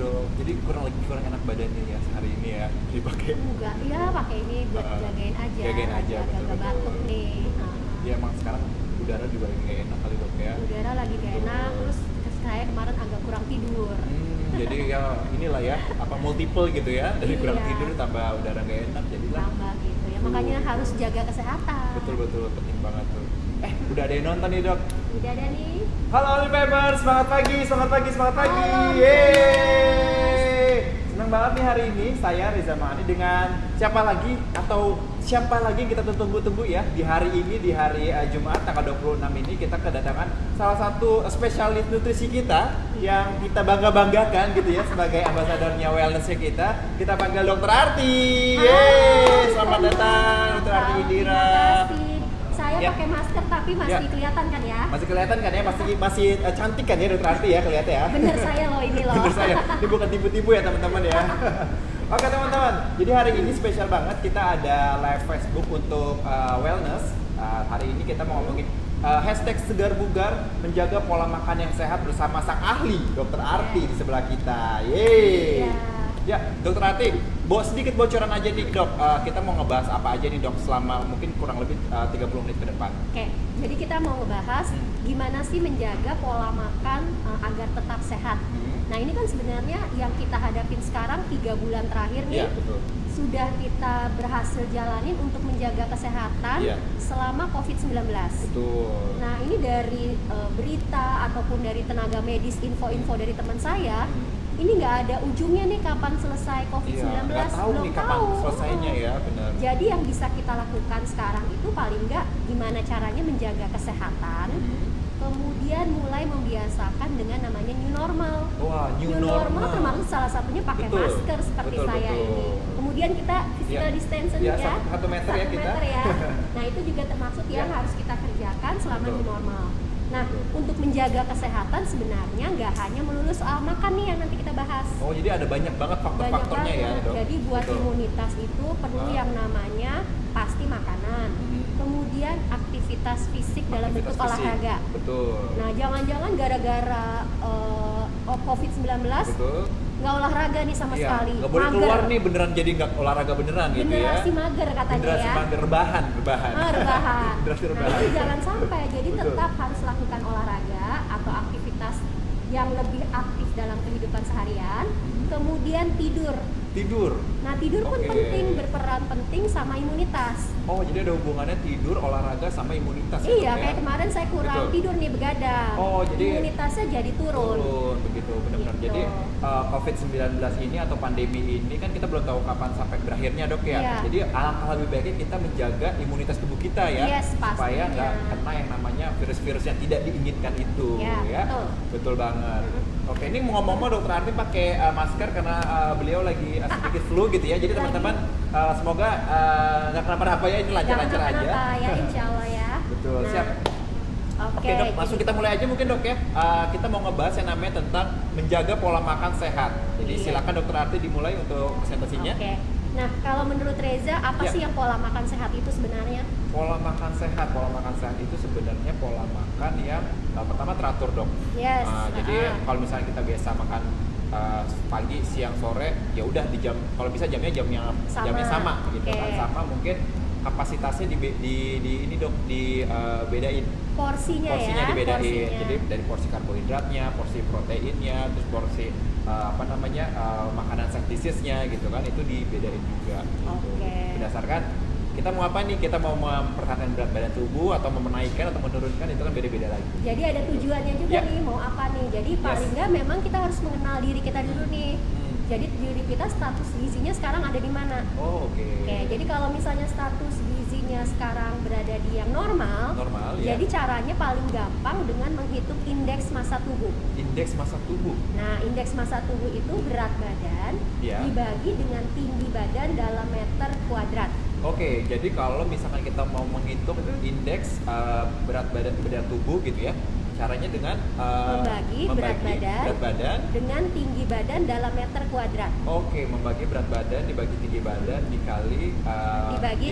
dok. Jadi kurang enak badannya ya hari ini ya dipakai. Enggak, ya pakai ini buat jagain aja. Jagain aja, agak batuk nih. Ya emang sekarang udara juga lagi gak enak kali dok ya. Udara lagi gak enak, terus saya kemarin agak kurang tidur. Jadi ya inilah ya, apa multiple gitu ya, dari kurang Iya. tidur tambah udara gak enak jadilah. Tambah gitu ya, makanya harus jaga kesehatan. Betul penting banget tuh. Udah ada yang nonton nih dok. Udah ada nih. Halo Olivers, semangat pagi. Halo, Yeay. Senang banget nih hari ini saya Reza Mahani dengan siapa lagi yang kita tunggu-tunggu ya di hari ini, di hari Jumat tanggal 26 ini kita kedatangan salah satu spesialis nutrisi kita yang kita bangga-banggakan gitu ya sebagai ambasadornya wellnessnya kita. Kita panggil Dr. Arti. Yeay, selamat datang Dr. Arti Indira. Terima kasih. Saya Ya. pakai masker tapi masih kelihatan kan ya? Masih kelihatan kan ya, masih cantik kan ya Dr. Arti ya kelihatan ya. Bener saya loh ini loh. Bener saya, ini bukan tipu-tipu ya teman-teman ya. Oke teman-teman, jadi hari ini spesial banget kita ada live Facebook untuk wellness. Hari ini kita mau ngomongin hashtag segar bugar menjaga pola makan yang sehat bersama sang ahli Dr. Arti di sebelah kita. Yeay. Iya. Ya, Dr. Arti, sedikit bocoran aja nih dok, kita mau ngebahas apa aja nih dok selama mungkin kurang lebih 30 menit ke depan. Oke, jadi kita mau ngebahas gimana sih menjaga pola makan agar tetap sehat. Nah ini kan sebenarnya yang kita hadapin sekarang 3 bulan terakhir nih, Iya, betul. sudah kita berhasil jalanin untuk menjaga kesehatan Iya. selama COVID-19. Betul. Nah ini dari berita ataupun dari tenaga medis, info-info dari teman saya, ini nggak ada ujungnya nih kapan selesai COVID-19. Iya, nggak tahu belum nih kapan tahu. selesainya ya, benar. Jadi yang bisa kita lakukan sekarang itu paling nggak gimana caranya menjaga kesehatan, kemudian mulai membiasakan dengan namanya new normal. Wah, new normal normal. termasuk salah satunya pakai Betul. masker seperti Betul, saya betul. ini. Kemudian kita physical Ya. distancing Ya, ya, 1 meter ya 1 kita. meter ya. Nah itu juga termasuk yang Ya. harus kita kerjakan selama Betul. new normal. Nah Betul. untuk menjaga kesehatan sebenarnya nggak hanya melulu soal makan nih yang nanti kita bahas. Oh, jadi ada banyak banget Banyak faktor-faktornya ya, banget. dok. Jadi buat Betul. imunitas itu perlu yang namanya pasti makanan. Kemudian aktivitas fisik dalam Aktivitas bentuk fisik. olahraga. Betul. Nah, jangan-jangan gara-gara COVID-19 Betul. nggak olahraga nih sama Iya, sekali. nggak boleh Mager. keluar nih beneran jadi nggak olahraga beneran gitu ya. Generasi mager katanya Generasi ya. mager, rebahan. Rebahan. Generasi Nah, rebahan. itu jangan sampai. Jadi Betul. tetap harus lakukan olahraga atau aktivitas yang lebih aktif dalam kehidupan seharian. Kemudian tidur. Tidur. Nah, tidur pun Oke. penting, berperan penting sama imunitas. Oh, jadi ada hubungannya tidur, olahraga sama imunitas ya, Iya, dok, ya? kayak kemarin saya kurang Betul. tidur nih begadang. Oh, jadi imunitasnya jadi turun. begitu benar-benar. Gitu. Jadi COVID-19 ini atau pandemi ini kan kita belum tahu kapan sampai berakhirnya dok ya. Iya. Jadi alangkah lebih baiknya kita menjaga imunitas tubuh kita ya, Yes, supaya pastinya. nggak kena yang namanya virus-virus yang tidak diinginkan itu Ya, ya. betul. Banget. Oke, ini mau ngomong dokter Arti pakai masker karena beliau lagi sedikit flu gitu ya. Jadi Lagi. teman-teman semoga nggak kenapa-napa ya, ini lancar-lancar Jangan aja. kenapa-napa ya, insya Allah ya. Betul, Nah, siap. Oke, Oke dok, langsung kita mulai aja mungkin dok ya. Kita mau ngebahas yang namanya tentang menjaga pola makan sehat. Jadi Iya. silakan dokter Arti dimulai untuk presentasinya. Oke. Nah, kalau menurut Reza, apa Ya. sih yang pola makan sehat itu sebenarnya? Pola makan sehat itu sebenarnya pola makan yang pertama teratur dok. Yes. Jadi kalau misalnya kita biasa makan pagi, siang, sore, ya udah di jam, kalau bisa jamnya jamnya sama gitu Oke. kan, sama mungkin kapasitasnya di ini dok dibedain. Porsinya Dibedain. porsinya. Jadi dari porsi karbohidratnya, porsi proteinnya, terus porsi makanan satisisnya gitu kan, itu dibedain juga gitu. Oke. Berdasarkan kita mau apa nih, kita mau mempertahankan berat badan tubuh atau menaikkan atau menurunkan, itu kan beda-beda lagi. Jadi ada tujuannya juga Ya. nih, mau apa nih. Jadi paling nggak memang kita harus mengenal diri kita dulu nih. Jadi diri kita status gizinya sekarang ada di mana? Oh, oke. Oke, jadi kalau misalnya status gizinya sekarang berada di yang normal, Ya. jadi caranya paling gampang dengan menghitung indeks massa tubuh. Indeks massa tubuh. Nah, indeks massa tubuh itu berat badan Ya. dibagi dengan tinggi badan dalam meter kuadrat. Oke, jadi kalau misalkan kita mau menghitung indeks berat badan tubuh gitu ya, Caranya dengan Membagi berat badan dengan tinggi badan dalam meter kuadrat. Oke, membagi berat badan dibagi tinggi badan dikali Dibagi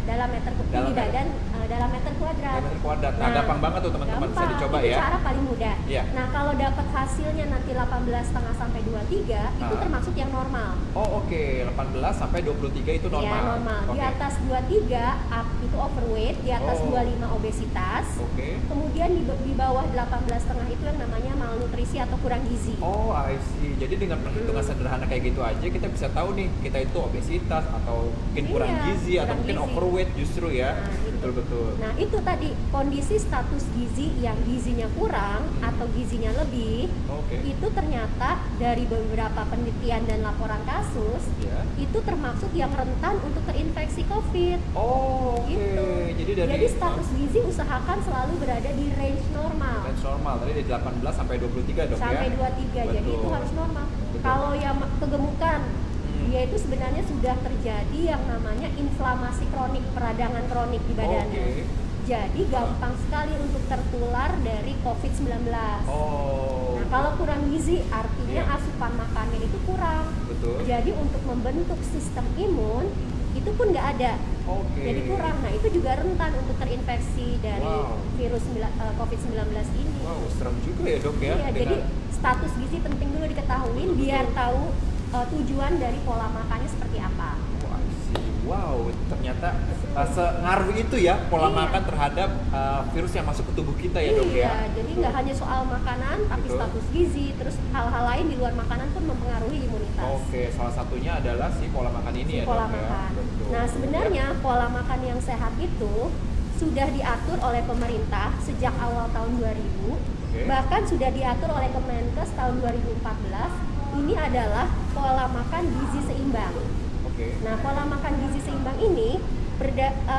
dalam meter tinggi badan dalam meter kuadrat. Meter kuadrat. Nah, gampang banget tuh teman-teman, bisa dicoba itu ya. Cara paling mudah. Iya. Nah, kalau dapat hasilnya nanti 18,5 sampai 23 itu termasuk yang normal. Oh, oke. 18 sampai 23 itu normal. Ya, normal. Di Oke. atas 23 itu overweight, di atas 25 obesitas. Oke. Kemudian di bawah 18,5 itu yang namanya malnutrisi atau kurang gizi. Oh, I see. Jadi dengan perhitungan sederhana kayak gitu aja kita bisa tahu nih kita itu obesitas atau mungkin kurang gizi atau kurang mungkin gizi. overweight justru ya. Nah, itu. Betul-betul. Nah, itu tadi kondisi status gizi yang gizinya kurang atau gizinya lebih. Oke. Itu ternyata dari beberapa penelitian dan laporan kasus Ya. itu termasuk yang rentan untuk terinfeksi COVID. Oh, oke. Gitu. Jadi status gizi usahakan selalu berada di range normal. range normal tadi dari 18 sampai 23 dok Sampai ya. 23, jadi Betul. itu harus normal. Betul. Kalau yang kegemukan, dia itu sebenarnya sudah terjadi yang namanya inflamasi kronik, peradangan kronik di badannya. Oke. Jadi gampang sekali untuk tertular dari COVID-19. Oh. Nah, kalau kurang gizi artinya Iya. asupan makannya itu kurang. Betul. Jadi untuk membentuk sistem imun itu pun nggak ada. Oke. Jadi kurang. Nah, itu juga rentan untuk terinfeksi dari Wow. virus COVID-19 ini. Wow, serem juga ya dok ya. Iya, dengan- jadi status gizi penting dulu diketahui biar tahu tujuan dari pola makannya seperti apa. Oh, I see. Wow, ternyata sengaruh itu ya pola Iya. makan terhadap virus yang masuk ke tubuh kita ya dok ya. Iya, jadi nggak hanya soal makanan, tapi Betul. status gizi, terus hal-hal lain di luar makanan pun mempengaruhi imunitas. Oke, salah satunya adalah si pola makan ini ya Pola dok ya. makan. Betul. Nah, sebenarnya pola makan yang sehat itu sudah diatur oleh pemerintah sejak awal tahun 2000, Oke. bahkan sudah diatur oleh Kemenkes tahun 2014. Ini adalah pola makan gizi seimbang. Oke. Nah, pola makan gizi seimbang ini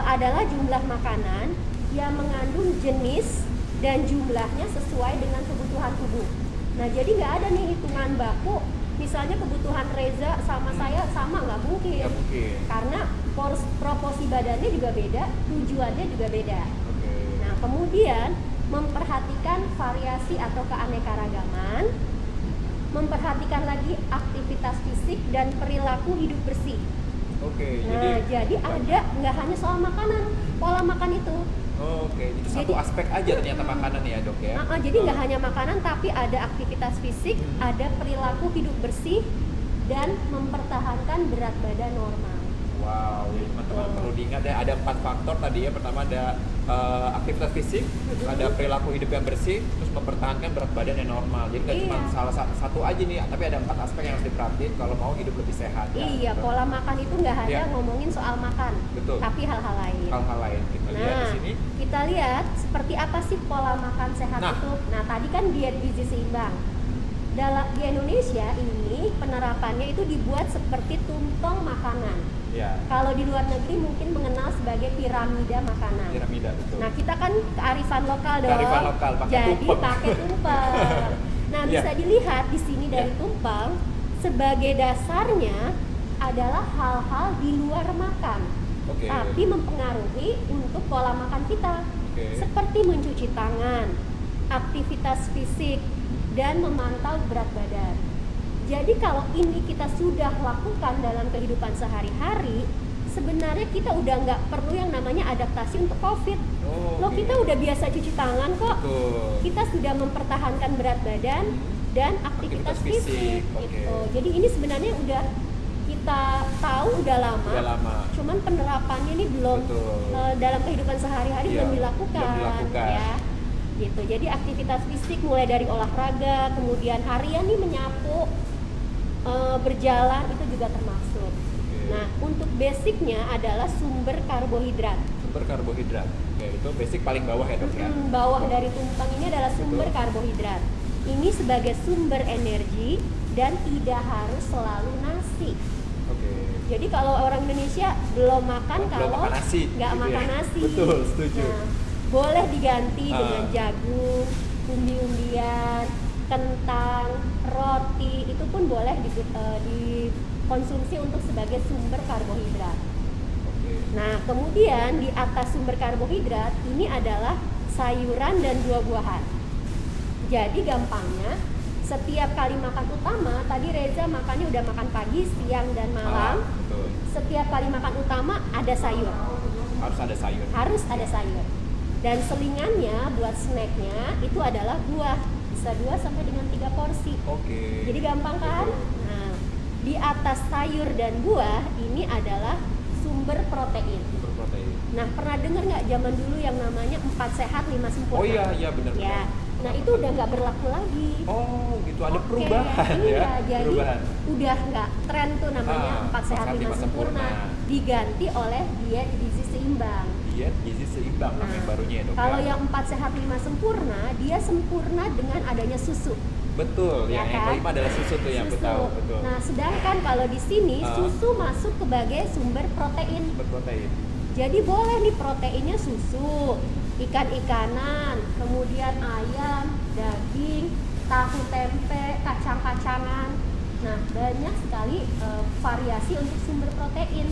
adalah jumlah makanan yang mengandung jenis dan jumlahnya sesuai dengan kebutuhan tubuh. Nah, jadi nggak ada nih hitungan baku, misalnya kebutuhan Reza sama saya sama, nggak mungkin. Ya mungkin. Karena proporsi badannya juga beda, tujuannya juga beda. Oke. Nah, kemudian memperhatikan variasi atau keanekaragaman, memperhatikan lagi aktivitas fisik dan perilaku hidup bersih. Oke, Nah, jadi ada nggak hanya soal makanan, pola makan itu. Oke, jadi satu Jadi- aspek aja ternyata makanan ya dok ya. Jadi nggak hanya makanan, tapi ada aktivitas fisik, ada perilaku hidup bersih, dan mempertahankan berat badan normal. Wow, jadi teman-teman perlu diingat ya, ada 4 faktor tadi ya. Pertama ada aktivitas fisik, ada perilaku hidup yang bersih, terus mempertahankan berat badan yang normal. Jadi nggak cuma Iya. salah satu aja nih, tapi ada 4 aspek yang harus diperhatiin kalau mau hidup lebih sehat. Ya. Iya, pola makan itu nggak hanya Iya. ngomongin soal makan, Betul. tapi hal-hal lain. Hal-hal lain kita lihat di Nah, sini. kita lihat seperti apa sih pola makan sehat Nah. itu. Nah, tadi kan diet gizi seimbang. Di Indonesia ini penerapannya itu dibuat seperti tumpeng makanan. Ya, Kalau di luar negeri mungkin mengenal sebagai piramida makanan. piramida betul. Nah, kita kan kearifan lokal dong. Kearifan lokal, pakai Jadi tumpeng. pakai tumpeng. Nah, Iya. bisa dilihat di sini dari Iya. tumpeng sebagai dasarnya adalah hal-hal di luar makan. Oke. Tapi mempengaruhi untuk pola makan kita. Oke. Seperti mencuci tangan, aktivitas fisik, dan memantau berat badan. Jadi kalau ini kita sudah lakukan dalam kehidupan sehari-hari, sebenarnya kita udah nggak perlu yang namanya adaptasi untuk COVID. Oh, Loh, oke. kita udah biasa cuci tangan kok. Betul. Kita sudah mempertahankan berat badan dan aktivitas Aktivitas fisik. fisik, oke. Gitu. Jadi ini sebenarnya udah kita tahu udah lama. Udah lama. Cuman penerapannya ini belum Betul. dalam kehidupan sehari-hari Iya, belum dilakukan. belum dilakukan. Ya. Gitu. Jadi aktivitas fisik mulai dari olahraga, kemudian harian nih menyapu, berjalan itu juga termasuk. Nah, untuk basicnya adalah sumber karbohidrat. Sumber karbohidrat. Oke, itu basic paling bawah ya dok ya. Bawah dari tumpeng ini adalah sumber Betul. karbohidrat. Ini sebagai sumber energi dan tidak harus selalu nasi. Oke. Jadi kalau orang Indonesia belum makan Belum kalau makan nasi, nggak gitu makan ya. nasi. Betul, setuju. Nah, boleh diganti Ah. dengan jagung, umbi-umbian, kentang, roti, itu pun boleh dikonsumsi untuk sebagai sumber karbohidrat. Oke. Nah, kemudian di atas sumber karbohidrat ini adalah sayuran dan buah-buahan. Jadi gampangnya, setiap kali makan utama, tadi Reza makannya udah makan pagi, siang, dan malam. Betul. Setiap kali makan utama ada sayur. Harus ada sayur. Harus ada sayur. Dan selingannya buat snacknya itu adalah buah. Bisa 2 sampai dengan 3 porsi. Oke. Jadi gampang kan? Betul. Nah, di atas sayur dan buah ini adalah sumber protein. Sumber protein. Nah, pernah dengar nggak zaman dulu yang namanya 4 sehat 5 sempurna? Oh iya benar. Ya. Nah, itu udah nggak berlaku lagi. Oh gitu, ada Oke, perubahan iya, ya. jadi Perubahan. udah nggak tren tuh namanya 4 sehat 5 sempurna. Diganti oleh diet gizi seimbang. Diet gizi seimbang namanya barunya ya, Dok. Kalau ya? yang 4 sehat 5 sempurna, dia sempurna dengan adanya susu. Betul, Ya yang kan? kelima adalah susu tuh yang aku Susu. tahu, betul. Nah, sedangkan kalau di sini Ah. susu masuk sebagai sumber protein. Berprotein. Jadi boleh nih proteinnya susu, ikan-ikanan, kemudian ayam, daging, tahu tempe, kacang-kacangan. Nah, banyak sekali variasi untuk sumber protein.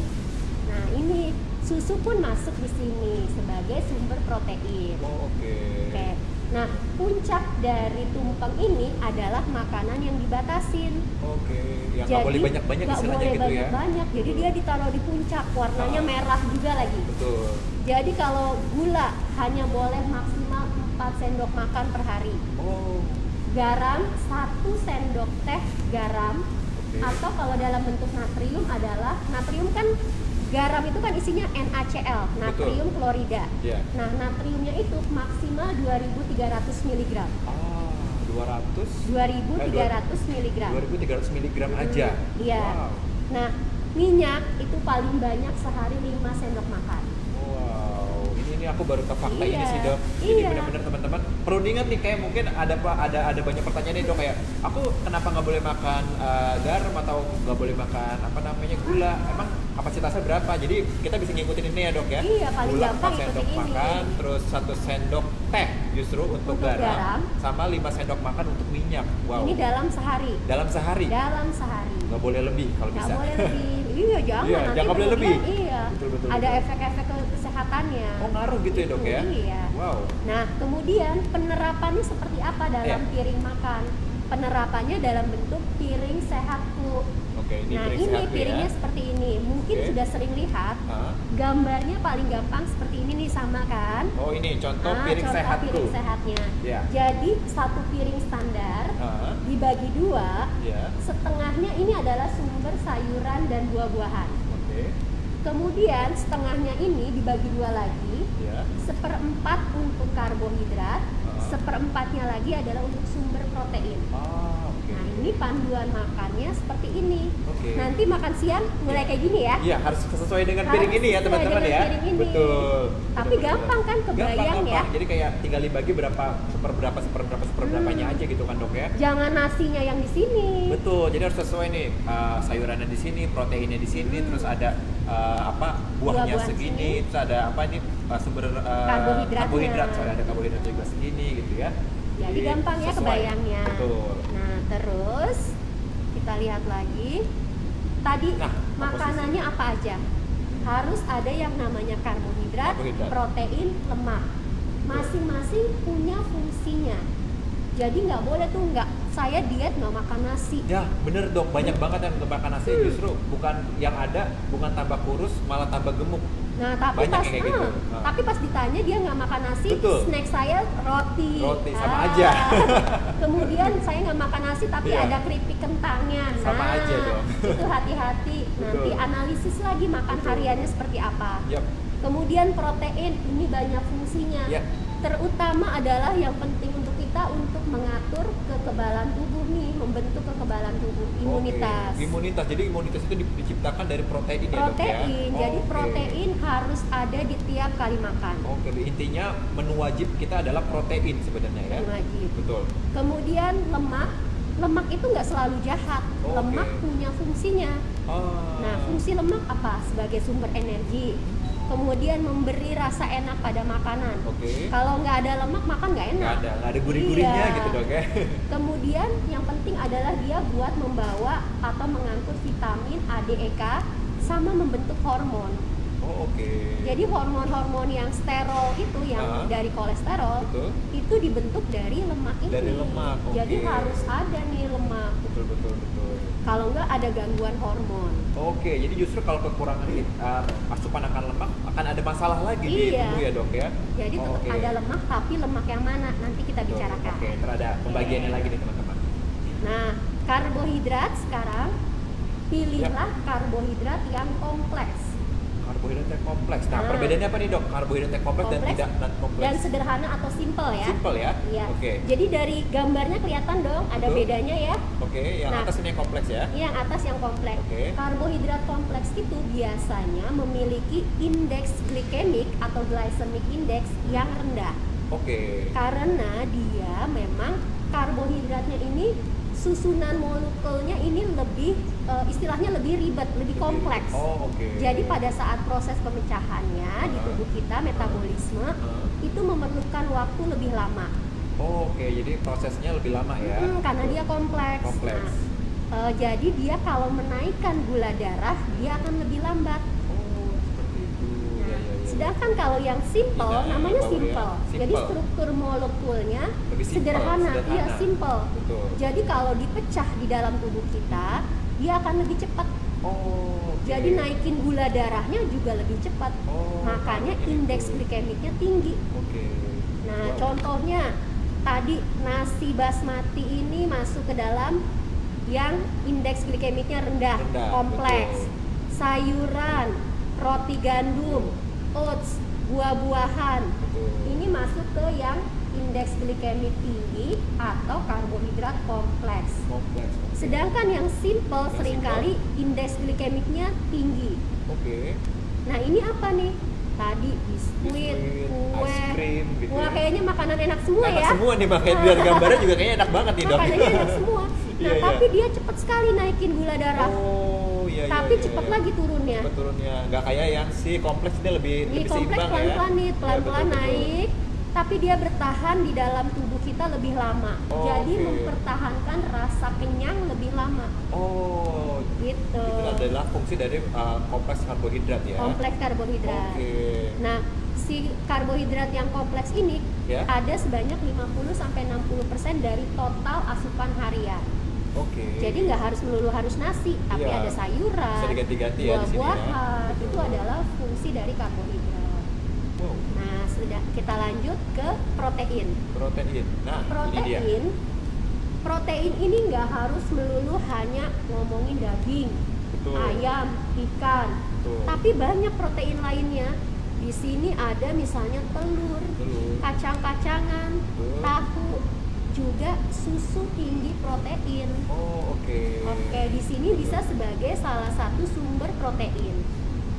Nah, ini susu pun masuk di sini sebagai sumber protein. Oh, oke. Oke. Nah, puncak dari tumpeng ini adalah makanan yang dibatasin. Oke, yang nggak boleh banyak-banyak nggak istilahnya boleh gitu ya. banyak-banyak. Jadi Betul. dia ditaruh di puncak, warnanya Ah. merah juga lagi. Betul. Jadi kalau gula hanya boleh maksimal 4 sendok makan per hari. Oh, Garam 1 sendok teh garam. oke. Atau kalau dalam bentuk natrium adalah, natrium kan garam itu kan isinya NaCl, natrium klorida. Ya. Nah, natriumnya itu maksimal 2300 mg. Ah, 200 2300 mg. 2300 mg aja. Iya. Wow. Nah, minyak itu paling banyak sehari 5 sendok makan. Wow, ini aku baru ke fakta ini Iya, sih, Dok. Jadi iya. benar-benar teman-teman perlu diingat nih, kayak mungkin ada banyak pertanyaan nih, Dok, kayak aku kenapa nggak boleh makan garam atau nggak boleh makan apa namanya gula? Emang kapasitasnya berapa? Jadi kita bisa ngikutin ini ya, Dok ya. Iya, paling Gula gampang 4 sendok ikutin ini. makan, terus 1 sendok teh justru untuk garam, sama 5 sendok makan untuk minyak. Wow. Ini dalam sehari. Dalam sehari. Dalam sehari. Nggak boleh lebih kalau Nggak bisa. boleh lebih. Iya, jangan. Iya, Nanti jangan boleh kemudian, lebih. Iya. Betul. Ada efek-efek ke kesehatannya. Oh, ngaruh gitu ya, Dok ya? Iya. Wow. Nah, kemudian penerapannya seperti apa dalam Iya. piring makan? Penerapannya dalam bentuk piring sehatku. Oke, ini Nah, piring ini sehat piringnya ya. seperti ini. Mungkin Oke. sudah sering lihat. Hah? Gambarnya paling gampang seperti ini nih, sama kan? Oh, ini contoh Nah, piring contoh sehatku. piring sehatnya. Ya. Jadi satu piring standar Hah? dibagi 2, Ya. setengahnya ini adalah sumber sayuran dan buah-buahan. Oke. Kemudian setengahnya ini dibagi 2 lagi, Ya. 1/4 untuk karbohidrat, Ah. 1/4-nya lagi adalah untuk sumber protein. Ah, oke. Nah, ini panduan makannya seperti ini. Oke. Nanti makan siang mulai Iya. kayak gini ya. Iya, harus sesuai dengan Harus piring ini ya, sesuai teman-teman dengan ya. piring ini. Betul. Tapi gampang kan, kebayang ya. Jadi kayak tinggal dibagi berapa seperberapanya aja gitu kan, Dok ya. Jangan nasinya yang di sini. Betul. Jadi harus sesuai nih, sayurannya di sini, proteinnya di sini, terus ada buahnya Buah-buahan segini, sini. terus ada apa nih sumber Karbohidratnya. karbohidrat, soalnya ada karbohidrat juga segini gitu ya. Jadi gampang ya sesuai. kebayangnya. Betul. Nah, terus kita lihat lagi. Tadi Nah, makanannya apa aja? Harus ada yang namanya karbohidrat, Karbohidrat. protein, lemak. Masing-masing punya fungsinya. Jadi nggak boleh tuh saya diet nggak makan nasi. Ya, bener, Dok. Banyak banget yang makan nasi justru bukan yang ada, bukan tambah kurus, malah tambah gemuk. Nah, tapi Banyak pas yang kayak gitu. tapi pas ditanya dia nggak makan nasi, Betul. snack saya roti. Roti, sama aja. Kemudian saya nggak makan nasi tapi Iya. ada keripik kentangnya. Nah, Sama aja dong. Itu hati-hati. Nanti Betul. analisis lagi makan Betul. hariannya seperti apa. Yap. Kemudian protein ini banyak fungsinya. Ya. Terutama adalah yang penting untuk kita untuk mengatur kekebalan tubuh nih, membentuk kekebalan tubuh, imunitas. Oke. Imunitas. Jadi imunitas itu diciptakan dari protein ya, Dok ya. Protein. Jadi Oke. protein harus ada di tiap kali makan. Oke, intinya menu wajib kita adalah protein sebenarnya ya. Menu wajib. Betul. Kemudian lemak itu nggak selalu jahat. Oke. Lemak punya fungsinya. Oh. Nah, fungsi lemak apa? Sebagai sumber energi. Kemudian memberi rasa enak pada makanan. Oke. Kalau nggak ada lemak makan nggak enak. Nggak ada gurih-gurihnya Iya. gitu, Dok ya. Kemudian yang penting adalah dia buat membawa atau mengangkut vitamin A, D, E, K sama membentuk hormon. Oh, oke. Jadi hormon-hormon yang sterol itu yang dari kolesterol Betul. itu dibentuk dari lemak ini. Dari lemak, oke. Jadi harus ada nih lemak. Betul. Kalau enggak ada gangguan hormon. Oke, jadi justru kalau kekurangan asupan akan lemak akan ada masalah lagi di Iya. tubuh ya dok ya? Jadi tetap oke. ada lemak, tapi lemak yang mana nanti kita Betul. bicarakan. Oke, ntar ada pembagiannya lagi nih teman-teman. Nah, karbohidrat sekarang pilihlah karbohidrat yang kompleks. Karbohidratnya kompleks. Nah, Nah. perbedaannya apa nih dok? Karbohidratnya kompleks dan Kompleks tidak non kompleks. Dan sederhana atau simple ya. Simple ya? Iya. Oke. Jadi dari gambarnya kelihatan dong ada Betul. bedanya ya. Oke, yang Nah. atas ini yang kompleks ya? Yang atas yang kompleks. Oke. Karbohidrat kompleks itu biasanya memiliki indeks glikemik atau glycemic index yang rendah. Oke. Karena dia memang karbohidratnya ini susunan molekulnya ini lebih istilahnya lebih ribet, lebih kompleks. Oh, oke. Jadi pada saat proses pemecahannya di tubuh kita metabolisme itu memerlukan waktu lebih lama. Oh, oke. Jadi prosesnya lebih lama ya? Karena dia kompleks. Kompleks. Nah, jadi dia kalau menaikkan gula darah dia akan lebih lambat. Oh, seperti itu. Nah, Ya. sedangkan kalau yang simple, Tidak, namanya bau ya. simple. Jadi Simple. struktur molekulnya Lebih simple, sederhana, sederhana. iya simple. Betul. Jadi kalau dipecah di dalam tubuh kita, dia akan lebih cepat. Oh, oke. Jadi naikin gula darahnya juga lebih cepat. Oh, Makanya oke. indeks glikemiknya tinggi. Oke. Nah, Wow. contohnya tadi nasi basmati ini masuk ke dalam yang indeks glikemiknya rendah, Rendah, kompleks. betul. Sayuran, roti gandum, oats, buah-buahan. Betul. Ini masuk ke yang indeks glikemik tinggi atau karbohidrat kompleks. Kompleks. Oke. Sedangkan yang simple Yang seringkali indeks glikemiknya tinggi. Oke. Nah, ini apa nih? Tadi biskuit, kue. ice cream gitu. Wah, ya. kayaknya makanan enak semua Enak ya. semua nih makanya dari gambarnya juga kayaknya enak banget nih dok. Makanannya enak semua. Nah, Iya, iya. tapi dia cepat sekali naikin gula darah. Oh, iya. Tapi iya, cepat iya. lagi turunnya. Cepat turunnya. Nggak kayak yang si kompleks dia lebih Ini lebih kompleks seimbang ya. pelan-pelan nih, Iya, pelan-pelan betul, betul. naik. Tapi dia bertahan di dalam tubuh kita lebih lama. Oh, Jadi oke. mempertahankan rasa kenyang lebih lama. Oh, Gitu. itu adalah fungsi dari kompleks karbohidrat ya. Kompleks karbohidrat. Oke. Nah, si karbohidrat yang kompleks ini Ya. ada sebanyak 50-60% dari total asupan harian. Oke. Jadi nggak harus melulu harus nasi, tapi Iya. ada sayuran, Bisa diganti-ganti ya di sini ya. buah-buahan. Betul. Itu adalah fungsi dari karbohidrat. Wow, Nah, sudah kita lanjut ke protein. protein. Nah, ini dia. Protein ini nggak harus melulu hanya ngomongin daging, Betul. ayam, ikan, Betul. tapi banyak protein lainnya. Di sini ada misalnya telur, Telur. kacang-kacangan, Betul. tahu, juga susu tinggi protein. Oh, oke. Oke, di sini bisa sebagai salah satu sumber protein.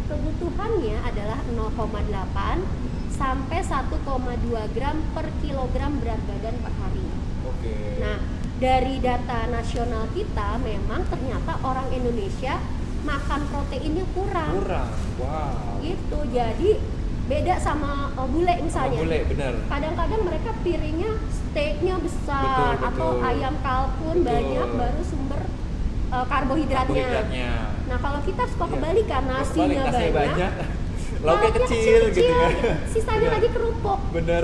Kebutuhannya adalah 0,8 sampai 1,2 gram per kilogram berat badan per hari. Oke. Nah, dari data nasional kita memang ternyata orang Indonesia makan proteinnya kurang. Kurang. Wow. Gitu. Jadi beda sama bule misalnya. Sama bule, bener. Kadang-kadang mereka piringnya steaknya besar Betul, atau betul. ayam kalkun Betul. banyak baru sumber karbohidratnya. Karbohidratnya. Nah, kalau kita suka Iya. kebalikan, Kebalik, nasinya nasinya banyak, lauknya kecil gitu ya. sisanya Bener. lagi kerupuk. Bener.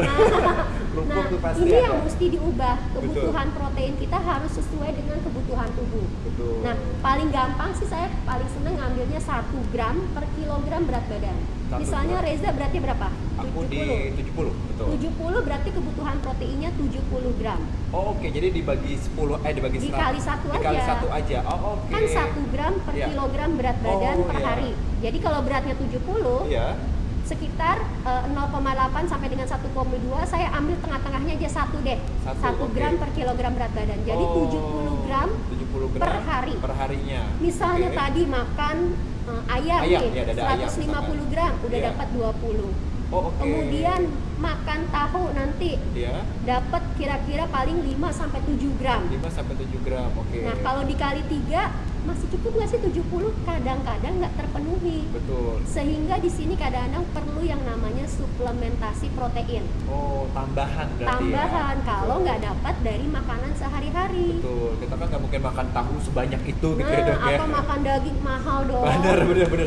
Kerupuk Nah, tuh pasti ini ada. yang mesti diubah. Kebutuhan protein kita harus sesuai dengan kebutuhan tubuh. Betul. Nah, paling gampang sih saya paling seneng ngambilnya 1 gram per kilogram berat badan. 1 Misalnya gram. Reza beratnya berapa? Aku di 70, betul. 70 berarti kebutuhan proteinnya 70 gram. Oh, oke. Jadi dibagi 10 dibagi Dikali 100. satu Dikali aja. 1 aja. Oh, oke. Kan 1 gram per Iya. kilogram berat badan Oh, per iya. hari. Jadi kalau beratnya 70, Iya. sekitar 0,8 sampai dengan 1,2 saya ambil tengah-tengahnya aja 1 deh. Satu, 1 gram oke. per kilogram berat badan. Jadi Oh, 70 gram 70 gram per hari. Per harinya. Misalnya Oke. tadi makan ayam, Ayam, nih, ya, dada ayam 150 misalkan. gram udah Iya. dapat 20. Oh, oke. Kemudian makan tahu nanti Iya. dapat kira-kira paling 5 sampai 7 gram. 5 sampai 7 gram. Oke. Nah, kalau dikali 3 masih cukup nggak sih 70? Kadang-kadang nggak terpenuhi. Betul. Sehingga di sini kadang-kadang perlu yang namanya suplementasi protein. Oh, tambahan berarti Tambahan ya. kalau Betul. nggak dapat dari makanan sehari-hari. Betul. Kita kan nggak mungkin makan tahu sebanyak itu gitu Nah, ya, Dok ya. atau makan daging mahal dong. Bener,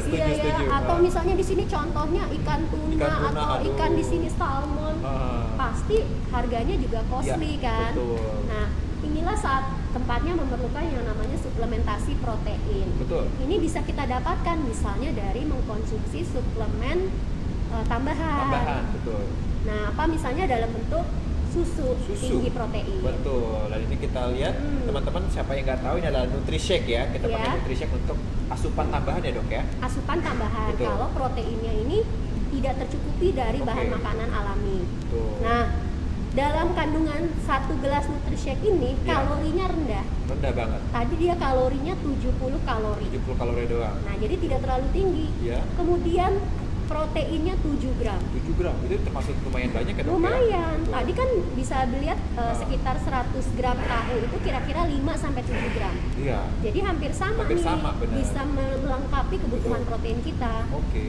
setuju, Iya ya. setuju. Atau Ah. misalnya di sini contohnya ikan tuna, Ikan tuna, atau aduh. ikan di sini salmon, Ah. pasti harganya juga costly Ya, kan. betul. Nah, inilah saat tempatnya memerlukan yang namanya suplementasi protein. Betul. Ini bisa kita dapatkan misalnya dari mengkonsumsi suplemen tambahan. Betul. Nah, apa misalnya dalam bentuk susu, tinggi protein. Betul. Dan ini kita lihat teman-teman siapa yang nggak tahu ini adalah Nutri-Shake ya. Kita Ya. pakai Nutri-Shake untuk asupan tambahan ya, Dok ya. Asupan tambahan Betul. kalau proteinnya ini tidak tercukupi dari bahan Oke. makanan alami. Betul. Nah, dalam kandungan 1 gelas Nutri-Shake ini Ya. kalorinya rendah. Rendah banget. Tadi dia kalorinya 70 kalori. 70 kalori doang. Nah, jadi tidak terlalu tinggi. Ya. Kemudian proteinnya 7 gram. 7 gram. Itu termasuk lumayan banyak ya, Dok ya? Lumayan. Betul. Tadi kan bisa lihat sekitar 100 gram tahu itu kira-kira 5 sampai 7 gram. Iya. Jadi hampir sama Hampir nih. sama, benar. Bisa melengkapi kebutuhan Betul. protein kita. Oke.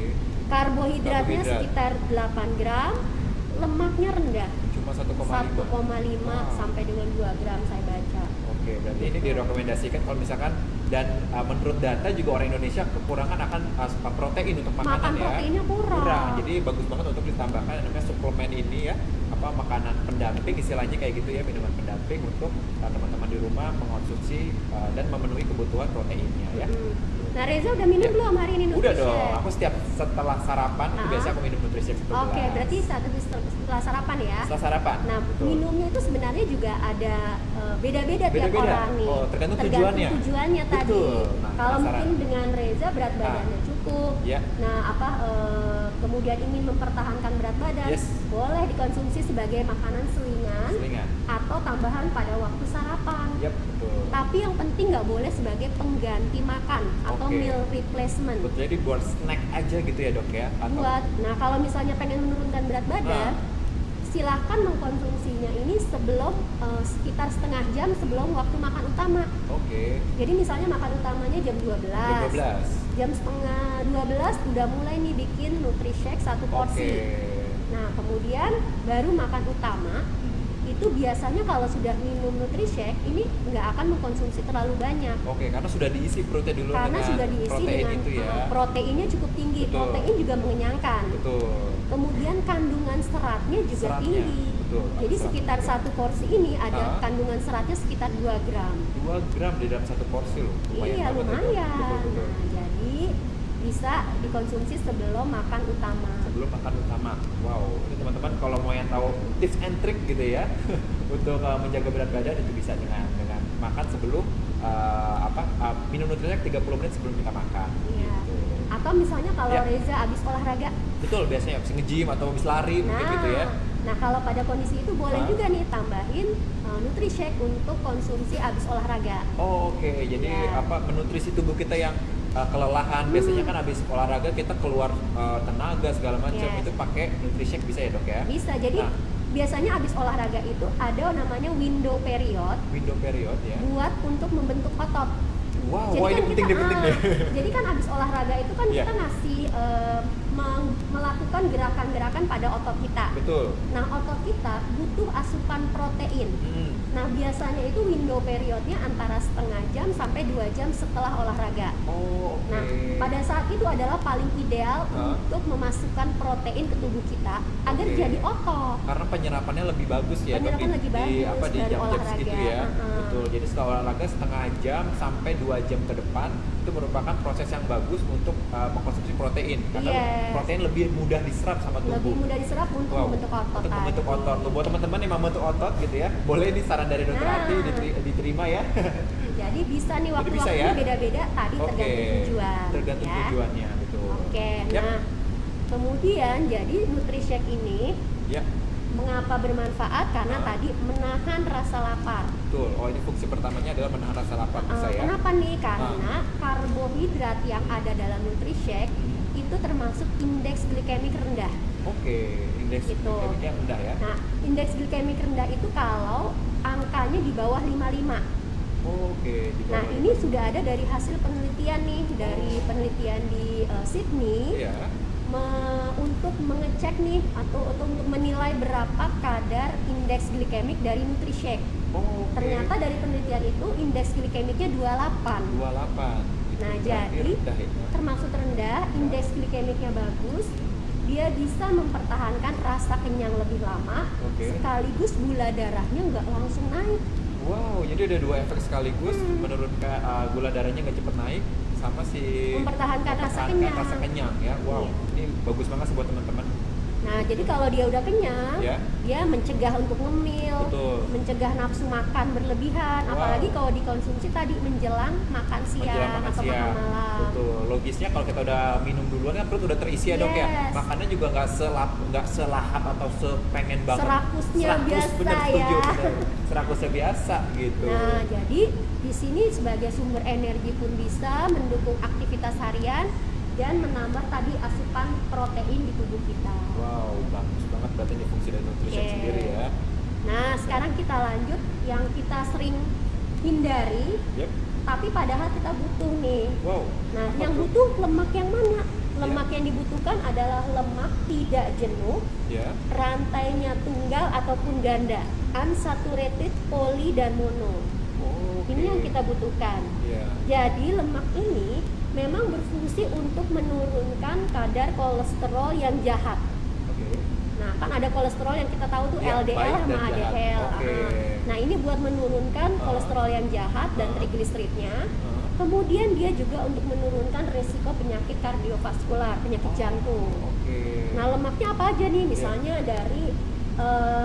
Karbohidratnya Karbohidrat. sekitar 8 gram, lemaknya rendah. Cuma 1,5. 1,5 Wow. sampai dengan 2 gram saya baca. Oke, berarti ini direkomendasikan kalau misalkan dan menurut data juga orang Indonesia kekurangan akan protein untuk makanan Makan ya. proteinnya kurang. Jadi bagus banget untuk ditambahkan yang namanya suplemen ini ya, apa makanan pendamping istilahnya kayak gitu ya, minuman pendamping untuk teman-teman di rumah mengonsumsi dan memenuhi kebutuhan proteinnya ya. Nah, Reza udah minum Ya. belum hari ini Udah Nutri-Shake? dong, aku setiap setelah sarapan itu Ah. biasanya aku minum Nutri-Shake 1 Oke, gelas. berarti setelah sarapan ya. Setelah sarapan. Nah, betul. minumnya itu sebenarnya juga ada beda-beda tiap Beda-beda? orang nih. Oh, tergantung tujuannya? tujuannya tadi. Betul. Nah, Kalau penasaran. mungkin dengan Reza berat badannya cukup. Ya. Nah, kemudian ingin mempertahankan berat badan, Yes. boleh dikonsumsi sebagai makanan selingan Selingan. atau tambahan pada waktu sarapan. Yap, betul. Tapi yang penting nggak boleh sebagai pengganti makan atau Oke. meal replacement. Betul, jadi buat snack aja gitu ya, Dok ya? Atau Nah, kalau misalnya pengen menurunkan berat badan, silahkan mengkonsumsinya ini sebelum sekitar setengah jam sebelum waktu makan utama. Oke. Jadi misalnya makan utamanya jam 12. Jam 12. Jam setengah 12 udah mulai nih bikin Nutri-Shake 1 porsi. Oke. Nah, kemudian baru makan utama. Itu biasanya kalau sudah minum Nutri-Shake ini nggak akan mengkonsumsi terlalu banyak. Oke, karena sudah diisi perutnya dulu Karena dengan sudah diisi protein dengan itu ya. proteinnya cukup tinggi. Betul. Protein juga mengenyangkan. Betul. Kemudian kandungan seratnya juga Seratnya, tinggi. betul. Jadi Serat sekitar juga. satu porsi ini ada Ah. kandungan seratnya sekitar 2 gram. 2 gram di dalam satu porsi loh. Iya, banget itu. lumayan. Betul. Nah, jadi bisa dikonsumsi sebelum makan utama. Sebelum makan utama. Wow, ini teman-teman kalau mau yang tahu tips and trick gitu ya untuk menjaga berat badan itu bisa dengan makan sebelum minum Nutri-Shake 30 menit sebelum kita makan. Iya. Gitu. Atau misalnya kalau Ya. Reza habis olahraga. Betul, biasanya habis nge-gym atau habis lari mungkin gitu ya. Nah, kalau pada kondisi itu boleh Ah. juga nih tambahin Nutri-Shake untuk konsumsi habis olahraga. Oh, oke. Jadi Ya. menutrisi tubuh kita yang kelelahan. Biasanya kan habis olahraga kita keluar tenaga segala macam. Yes. Itu pakai Nutri-Shake bisa ya, Dok ya? Bisa. Jadi Nah. biasanya habis olahraga itu ada namanya window period Window period ya. buat untuk membentuk otot. Wow, wah ini penting deh, penting deh. Jadi kan habis olahraga itu kan Iya. kita ngasih melakukan gerakan-gerakan pada otot kita. Betul. Nah, otot kita butuh asupan protein. Nah, biasanya itu window periodnya antara setengah jam sampai 2 jam setelah olahraga. Oh, oke. Nah, pada saat itu adalah paling ideal Hah? untuk memasukkan protein ke tubuh kita agar Oke. jadi otot. Karena penyerapannya lebih bagus ya, Dok, Penyerapan lebih bagus di dari jam-jam olahraga. segitu ya. Heeh. Betul. Jadi setelah olahraga setengah jam sampai 2 jam ke depan itu merupakan proses yang bagus untuk mengkonsumsi protein karena Yes. protein lebih mudah diserap sama tubuh. Lebih mudah diserap untuk Wow, membentuk otot. untuk membentuk tadi. otot. Tuh, buat teman-teman yang mau membentuk otot gitu ya, boleh ini saran dari Dokter Nah. Ati diterima ya. Jadi bisa nih Jadi waktu-waktunya bisa ya? beda-beda tadi Oke. tergantung tujuan. Tergantung ya. tujuannya, betul. Oke, Yap. nah kemudian jadi Nutri-Shake ini Ya, mengapa bermanfaat? Karena Ah. tadi menahan rasa lapar. betul. Oh, ini fungsi pertamanya adalah menahan rasa lapar bisa ya. Kenapa nih? Karena karbohidrat yang ada dalam Nutri-Shake itu termasuk indeks glikemik rendah. Oke, indeks Gitu. glikemiknya rendah ya. Nah, indeks glikemik rendah itu kalau angkanya di bawah 55. Oke, di Nah, bawah ini 5. sudah ada dari hasil penelitian nih, dari penelitian di Sydney, Iya. untuk mengecek nih atau untuk menilai berapa kadar indeks glikemik dari Nutri-Shake. Oke. Ternyata dari penelitian itu indeks glikemiknya 28. 28. Itu Nah, berarti jadi rendah ya. termasuk rendah, indeks glikemiknya bagus, dia bisa mempertahankan rasa kenyang lebih lama, Oke. sekaligus gula darahnya nggak langsung naik. Wow, jadi ada dua efek sekaligus, menurunkan gula darahnya nggak cepet naik, sama si Mempertahankan rasa mempertahankan kenyang. rasa kenyang ya. Wow, Iya. ini bagus banget sih buat teman-teman. Nah, jadi kalau dia udah kenyang, Ya. dia mencegah untuk ngemil, Betul. mencegah nafsu makan berlebihan, Wow. apalagi kalau dikonsumsi tadi menjelang makan siang Menjelang makan atau siang. makan malam. Betul. Logisnya kalau kita udah minum duluan kan perut udah terisi ya dok ya. Yes. Makannya juga nggak selahap atau sepengen banget. Serakusnya biasa bener, setuju, ya. bener. Serakusnya biasa gitu. Nah, jadi di sini sebagai sumber energi pun bisa mendukung aktivitas harian dan menambah tadi asupan protein di tubuh kita. Wow, bagus banget berarti ini fungsi dari nutrition Oke. sendiri ya. Nah, sekarang kita lanjut yang kita sering hindari, Yep. tapi padahal kita butuh nih. Wow. Nah, Apa yang tuh? butuh lemak yang mana? Lemak yang dibutuhkan adalah lemak tidak jenuh, Ya. rantainya tunggal ataupun ganda, unsaturated, poly, dan mono. Oke. Ini yang kita butuhkan. Ya. Jadi lemak ini memang berfungsi untuk menurunkan kadar kolesterol yang jahat. Oke. Nah, kan ada kolesterol yang kita tahu tuh Iya, LDL baik sama dan jahat. HDL. Oke. Nah, ini buat menurunkan Ah. kolesterol yang jahat dan Ah. trigliseridnya. Ah. Kemudian dia juga untuk menurunkan resiko penyakit kardiovaskular, penyakit jantung. Oke. Nah, lemaknya apa aja nih? Iya. Misalnya dari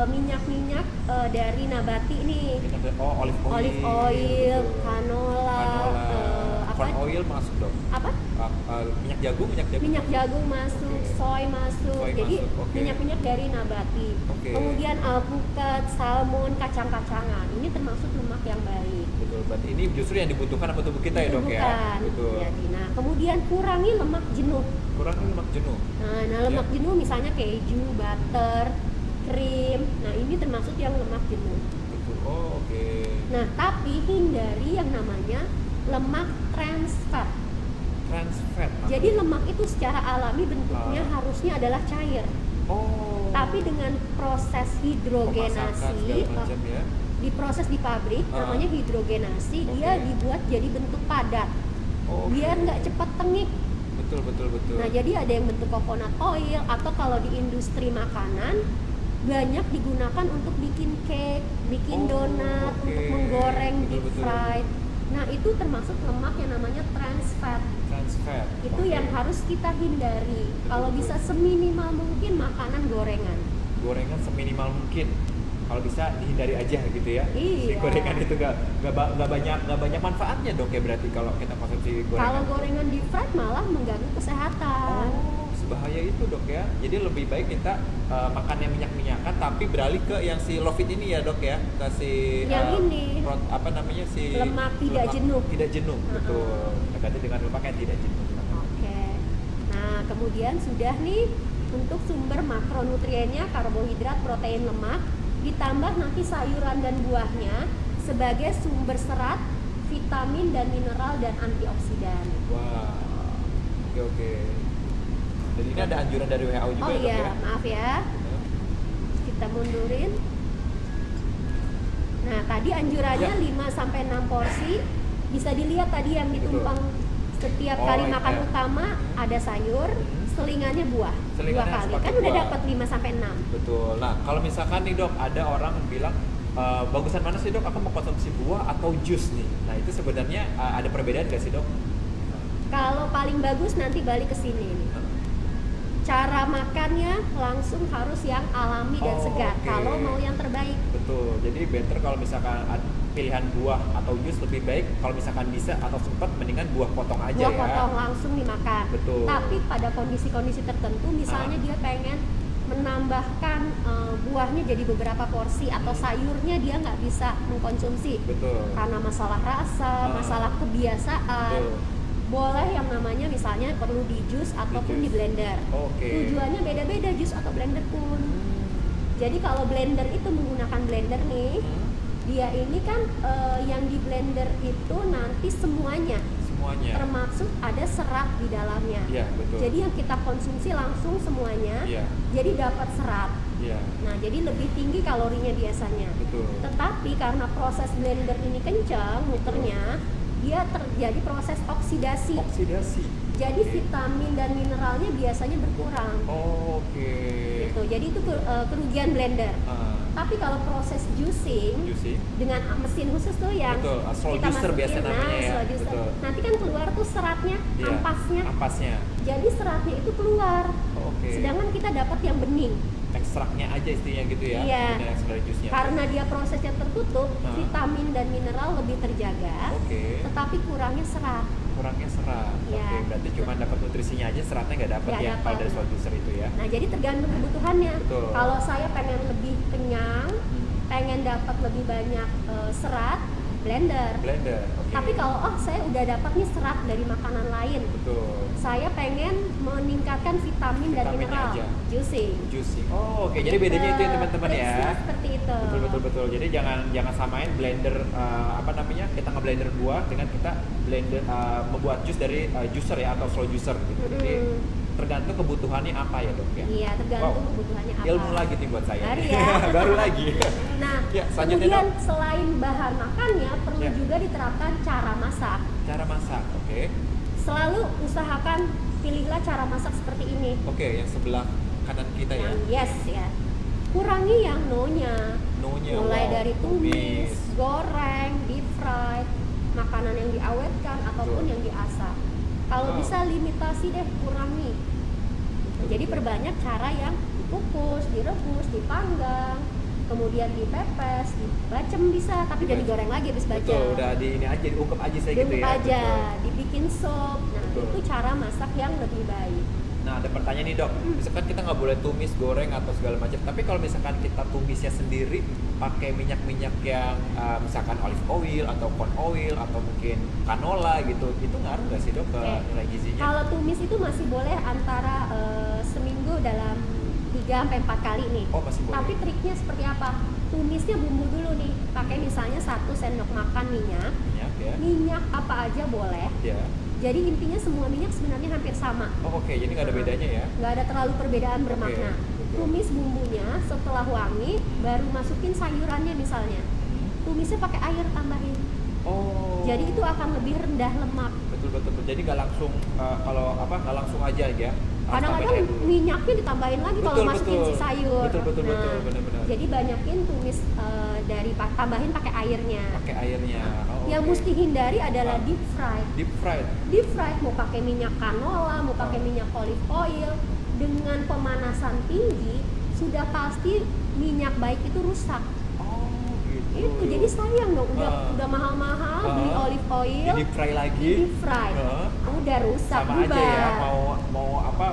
minyak-minyak dari nabati nih. Oh, olive oil. Olive oil, canola, Corn oil masuk dong. apa? Minyak jagung. Minyak jagung masuk, Oke. soy masuk. Soy Jadi masuk, oke. minyak-minyak dari nabati. Oke. Kemudian alpukat, salmon, kacang-kacangan. Ini termasuk lemak yang baik. Betul. Berarti ini justru yang dibutuhkan sama tubuh kita ya dok ya. Bukan. Betul. Jadi, nah, kemudian kurangi lemak jenuh. Kurang lemak jenuh. Nah, lemak Ya. jenuh misalnya keju, butter, krim. Nah, ini termasuk yang lemak jenuh. Betul. Oh, oke. Nah, tapi hindari yang namanya lemak trans fat. Trans fat. Jadi lemak itu secara alami bentuknya Ah. harusnya adalah cair. Oh. Tapi dengan proses Pemasakan hidrogenasi, segala macam ya. diproses di pabrik, Ah. namanya hidrogenasi, dia Oke. dibuat jadi bentuk padat, Oh, biar oke. nggak cepat tengik. Betul. Nah, jadi ada yang bentuk coconut oil, atau kalau di industri makanan banyak digunakan untuk bikin cake, bikin Oh, donat, oke. untuk menggoreng, deep Betul. fried. Nah, itu termasuk lemak yang namanya trans fat. Trans fat. Itu Oke. yang harus kita hindari. Kalau Betul. bisa seminimal mungkin makanan gorengan. Gorengan seminimal mungkin. Kalau bisa dihindari aja gitu ya. Si Iya. gorengan itu nggak banyak manfaatnya dok ya berarti kalau kita konsumsi gorengan. Kalau gorengan deep fried malah mengganggu kesehatan. Oh, sebahaya itu dok ya. Jadi lebih baik kita makan yang minyak-minyakan tapi beralih ke yang si low fit ini ya dok ya. Ke si Yang ini. apa namanya si Lemak tidak jenuh. Tidak jenuh, betul. Ganti dengan lemak yang tidak jenuh. Oke. Nah, kemudian sudah nih untuk sumber makronutriennya karbohidrat, protein, lemak, ditambah nanti sayuran dan buahnya sebagai sumber serat, vitamin dan mineral dan antioksidan. Wah. Oke. Jadi ini ada anjuran dari WHO juga Oh ya dok iya, ya. maaf ya. Kita mundurin. Nah, tadi anjurannya Ya. 5 sampai 6 porsi. Bisa dilihat tadi yang ditumpang setiap Oh, kali iya. makan utama ada sayur, selingannya buah. Selingannya 2 kali. harus Kan pakai udah buah. dapat 5 sampai 6. Betul. Nah, kalau misalkan nih dok, ada orang bilang bagusan mana sih dok? Aku mau konsumsi buah atau jus nih. Nah itu sebenarnya ada perbedaan nggak sih dok? Kalau paling bagus nanti balik ke sini nih. Cara makannya langsung harus yang alami dan Oh, segar. oke. Kalau mau yang terbaik. Betul. Jadi better kalau misalkan pilihan buah atau jus lebih baik kalau misalkan bisa atau sempat mendingan buah potong aja Buah ya. potong langsung dimakan. Betul. Tapi pada kondisi-kondisi tertentu, misalnya dia pengen menambahkan buahnya jadi beberapa porsi atau sayurnya dia nggak bisa mengkonsumsi Betul. karena masalah rasa, masalah kebiasaan. Betul. Boleh yang namanya misalnya perlu di jus ataupun di jus. blender. Oke. Tujuannya beda-beda jus atau blender pun. Jadi kalau blender itu menggunakan blender nih, dia ini kan yang di blender itu nanti semuanya, termasuk ada serat di dalamnya. Iya, betul. Jadi yang kita konsumsi langsung semuanya, Iya. jadi dapat serat. Iya. Nah, jadi lebih tinggi kalorinya biasanya. Betul. Tetapi karena proses blender ini kencang muternya, dia terjadi proses oksidasi. Jadi vitamin dan mineralnya biasanya berkurang. Oh, oke. Gitu. Jadi itu kerugian blender. Tapi kalau proses juicing dengan mesin khusus tuh yang betul, slow kita juicer masukin, biasa namanya ya. slow juicer. Betul. Nanti kan keluar tuh seratnya, Iya, ampasnya. Jadi seratnya itu keluar. Oke. Sedangkan kita dapat yang bening. Ekstraknya aja istilahnya gitu ya. Iya. Bener, ekstrak dari jusnya. Karena dia prosesnya tertutup, vitamin dan mineral lebih terjaga. Oke. Tetapi kurangnya serat. Oke, berarti cuma dapat nutrisinya aja, seratnya nggak dapat Nggak ya dapet. kalau dari slow juicer itu ya. Nah, jadi tergantung kebutuhannya. Betul. Kalau saya pengen lebih kenyang, pengen dapat lebih banyak serat, blender. Oke. Tapi kalau saya udah dapat nih serat dari makanan lain, betul. saya pengen meningkatkan vitamin dan Vitaminnya mineral, aja. juicing. Oh, oke. Jadi bedanya itu ya teman-teman ya. Triksnya seperti itu. Betul. Jadi jangan samain blender kita ngeblender buah dengan kita blender membuat jus dari juicer ya atau slow juicer gitu. Jadi tergantung kebutuhannya apa ya dok ya. Iya, tergantung kebutuhannya apa. Ilmu lagi nih buat saya. Baru ya. Baru lagi. Nah, Ya, selanjutnya, kemudian Dok. selain bahan makannya perlu Ya. juga diterapkan cara masak. Cara masak, oke. Selalu usahakan pilihlah cara masak seperti ini. Oke, yang sebelah kanan kita ya. Yang yes ya. Kurangi yang no-nya. Mulai wow, dari tumis, goreng, deep fry, makanan yang diawetkan ataupun Betul. yang diasap. Kalau Wow. bisa limitasi deh, kurangi. Jadi perbanyak cara yang dikukus, direbus, dipanggang, kemudian dipepes, dibacem bisa, tapi jangan digoreng lagi habis bacem. Betul, udah di ini aja, diungkep aja saya gitu Diungkep ya. aja, Betul. dibikin sop. Nah, Betul. itu cara masak yang lebih baik. Nah, ada pertanyaan nih dok, misalkan kita nggak boleh tumis, goreng atau segala macam, tapi kalau misalkan kita tumisnya sendiri pakai minyak-minyak yang misalkan olive oil atau corn oil atau mungkin canola gitu, itu ngaruh nggak sih dok ke Oke. nilai gizinya? Kalau tumis itu masih boleh antara seminggu dalam 3-4 kali nih. Oh, masih boleh. Tapi triknya seperti apa? Tumisnya bumbu dulu nih. Pakai misalnya 1 sendok makan minyak. Minyak ya? Minyak apa aja boleh. Ya. Jadi intinya semua minyak sebenarnya hampir sama. Oh, oke, jadi nggak ada bedanya ya? Nggak ada terlalu perbedaan bermakna. betul. Tumis bumbunya, setelah wangi, baru masukin sayurannya misalnya. Tumisnya pakai air tambahin. Oh. Jadi itu akan lebih rendah lemak. betul. Jadi nggak langsung nggak langsung aja ya? Harus tambahin Kadang-kadang air dulu. minyaknya ditambahin lagi kalau Betul, masukin betul. si sayur. Betul, benar-benar. Jadi banyakin tumis tambahin pakai airnya. Pakai airnya. Oh, Yang oke. mesti hindari adalah deep fry. Deep fried. Deep fry mau pakai minyak canola, mau pakai minyak olive oil, dengan pemanasan tinggi sudah pasti minyak baik itu rusak. Oh, gitu. Itu jadi sayang dong, udah mahal-mahal beli olive oil, Di deep fry lagi. deep fry, udah rusak, Sama aja ya, bubar. mau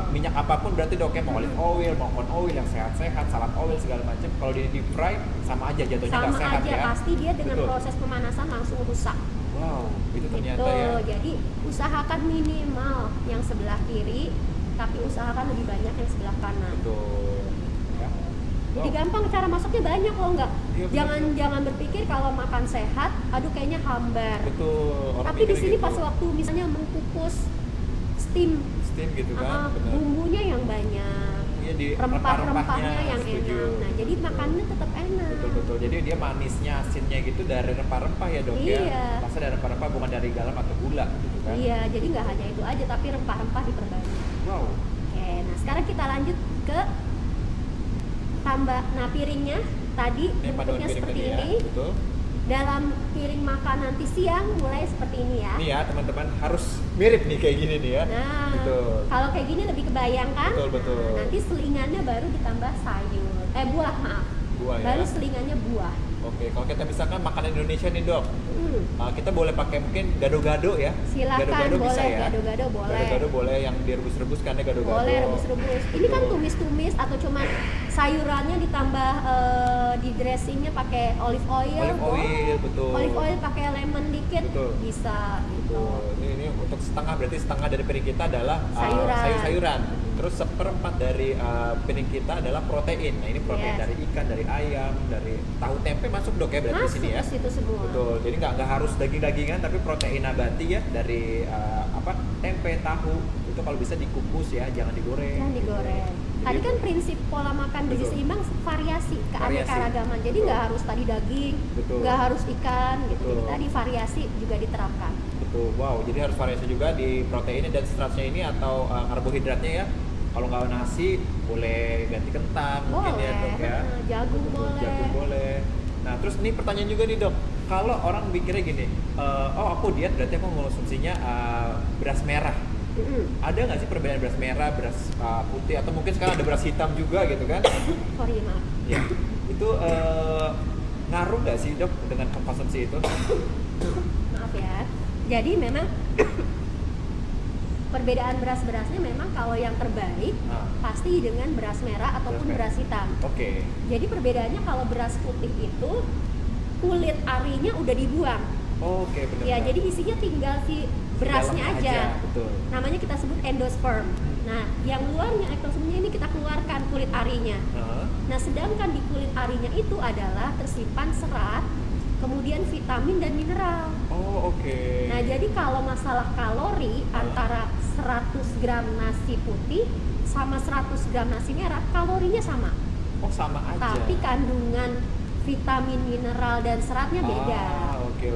minyak apapun berarti dok ya, mau olive oil, mau corn oil yang sehat-sehat, salad oil segala macam. Kalau di deep fry sama aja jatuhnya Sama nggak sehat aja, ya. pasti dia dengan Betul. proses pemanasan langsung rusak. Wow, itu ternyata Gitu. ya. Jadi usahakan minimal yang sebelah kiri, tapi usahakan lebih banyak yang sebelah kanan. Betul. Ya. Jadi Wow. gampang, cara masaknya banyak loh, nggak? Iya, Jangan berpikir kalau makan sehat, aduh kayaknya hambar. Betul. Orang Tapi di mikirnya sini gitu. pas waktu misalnya mengukus steam, steam gitu kan, benar. bumbunya yang banyak, Iya, di rempah-rempahnya yang setuju. enak. Nah, jadi makannya tetap enak. Betul. Jadi dia manisnya, asinnya gitu dari rempah-rempah ya dok ya. Iya. Pasti dari rempah-rempah bukan dari garam atau gula gitu kan. Iya, jadi nggak hanya itu aja, tapi rempah-rempah diperbanyak. Wow. Oke, nah sekarang kita lanjut ke Nah, piringnya tadi Ini panduan bentuknya piring seperti tadi ya. ini. Betul. Dalam piring makan nanti siang mulai seperti ini ya. Ini ya teman-teman harus mirip nih kayak gini nih ya. Nah, Betul. kalau kayak gini lebih kebayang kan? Betul. Nah, nanti selingannya baru ditambah sayur. Buah, maaf. Buah ya. Baru selingannya buah. Oke, kalau kita misalkan makanan Indonesia nih dok, Hmm. kita boleh pakai mungkin gado-gado ya. Silakan, Gado-gado bisa boleh. ya. Gado-gado boleh. Gado-gado boleh yang direbus-rebus kan ya gado-gado. Boleh rebus-rebus. Ini kan Betul. tumis-tumis atau cuma sayurannya ditambah di dressingnya pakai olive oil. Olive oil, betul. Olive oil pakai lemon dikit, Betul. bisa gitu. Betul. Ini untuk setengah, berarti setengah dari piring kita adalah Sayuran. sayur-sayuran. Terus seperempat dari piring kita adalah protein. Nah ini protein Yes. dari ikan, dari ayam, dari tahu tempe masuk dok ya berarti di Masuk sini ya. ke situ semua. Betul. Jadi nggak harus daging-dagingan, tapi protein nabati ya dari tempe, tahu itu kalau bisa dikukus ya, jangan digoreng. Jangan digoreng. Tadi kan prinsip pola makan gizi Betul. seimbang variasi, Variasi. keanekaragaman. Jadi Betul. nggak harus tadi daging, Betul. nggak harus ikan gitu. Jadi Betul. tadi variasi juga diterapkan. Betul. Wow. Jadi harus variasi juga di proteinnya dan seratnya ini atau karbohidratnya ya. Kalau nggak nasi boleh ganti kentang mungkin ya dok ya. Jagung Betul, boleh. jagung boleh. Nah terus ini pertanyaan juga nih dok, kalau orang mikirnya gini, oh aku diet berarti aku mengonsumsinya beras merah. Ada nggak sih perbedaan beras merah, beras putih, atau mungkin sekarang ada beras hitam juga gitu kan? Sorry maaf. Ya, itu ngaruh nggak sih dok dengan konsumsi itu? Maaf ya. Jadi memang perbedaan beras-berasnya memang kalau yang terbaik pasti dengan beras merah ataupun Beras beras hitam. Oke. Jadi perbedaannya kalau beras putih itu kulit arinya udah dibuang. Oke, benar. Ya, jadi isinya tinggal si berasnya Dalamnya aja. Betul. Namanya kita sebut endosperm. Nah, yang luarnya ektospermnya ini kita keluarkan kulit arinya. Nah, sedangkan di kulit arinya itu adalah tersimpan serat, kemudian vitamin dan mineral. Oh, oke. Nah, jadi kalau masalah kalori antara 100 gram nasi putih sama 100 gram nasi merah, kalorinya sama. Oh, sama aja. Tapi kandungan vitamin, mineral, dan seratnya beda. Oke.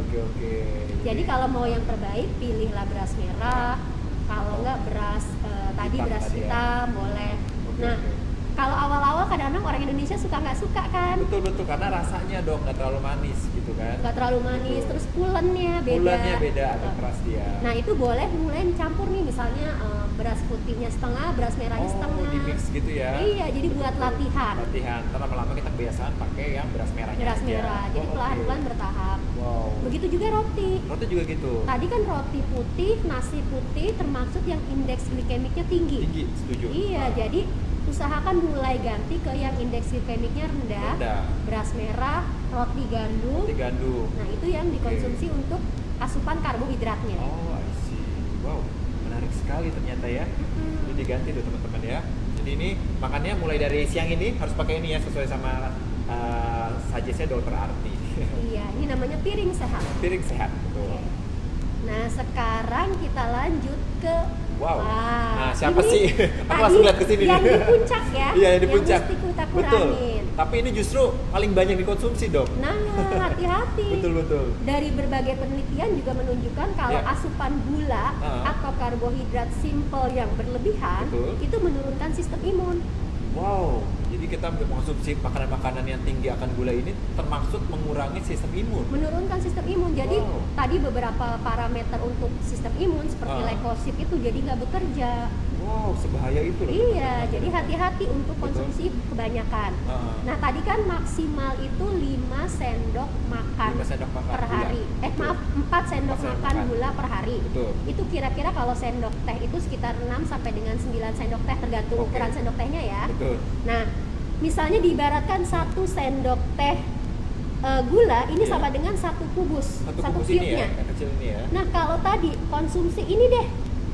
Jadi kalau mau yang terbaik, pilihlah beras merah. Kalau enggak beras tadi Hitam beras tadi ya. hitam boleh. Oke, Nah, oke. kalau awal-awal kadang-kadang orang Indonesia suka nggak suka kan? Betul karena rasanya dok nggak terlalu manis gitu kan. Nggak terlalu manis, Betul. terus pulennya beda. Bulannya beda, agak Gitu. keras dia. Nah, itu boleh mulai campur nih, misalnya beras putihnya setengah, beras merahnya setengah. di mix gitu ya. Iya, jadi buat latihan. Ntar lama-lama kita kebiasaan pakai yang beras merahnya Beras aja. merah. Jadi Oh, pelan-pelan oke. bertahap. Wow. Begitu juga roti. Roti juga gitu. Tadi kan roti putih, nasi putih termasuk yang indeks glikemiknya tinggi. Tinggi, setuju. Iya, jadi usahakan mulai ganti ke yang indeks glikemiknya rendah. Rendah. Beras merah, roti gandum. Roti gandum. Nah, itu yang dikonsumsi untuk asupan karbohidratnya. Oh, I see. Wow, menarik sekali ternyata ya. Ini diganti tuh teman-teman ya. Jadi ini makannya mulai dari siang ini harus pakai ini ya, sesuai sama suggest-nya dokter Arti. Iya, ini namanya piring sehat. Piring sehat, betul. Oke. Nah, sekarang kita lanjut ke Wow. Wah, Nah, siapa ini sih? Aku tadi langsung lihat ke sini yang nih. di puncak ya. Iya, yang di puncak. Yang mesti kita Betul. kurangin. Tapi ini justru paling banyak dikonsumsi, Dok. Nah, hati-hati. Betul. Dari berbagai penelitian juga menunjukkan kalau Ya. asupan gula atau karbohidrat simple yang berlebihan Betul. itu menurunkan sistem imun. Wow. Jadi kita mengkonsumsi makanan-makanan yang tinggi akan gula ini termaksud mengurangi sistem imun. Menurunkan sistem imun. Jadi Wow. tadi beberapa parameter untuk sistem imun seperti leukosit itu jadi nggak bekerja. Wow, sebahaya itu loh. Iya, jadi hati-hati untuk konsumsi kebanyakan. Nah, tadi kan maksimal itu 5 sendok makan 5 sendok makan per gula. hari. Betul. Maaf, 4 sendok 4 sendok makan makan. gula per hari. Betul. Itu kira-kira kalau sendok teh itu sekitar 6 sampai dengan 9 sendok teh tergantung Oke. ukuran sendok tehnya ya. Betul. Nah, misalnya diibaratkan 1 sendok teh gula ini Iya. sama dengan 1 kubus, Satu 1 kubus ini ya, cube-nya. yang kecil ini ya. Nah, kalau tadi konsumsi ini deh,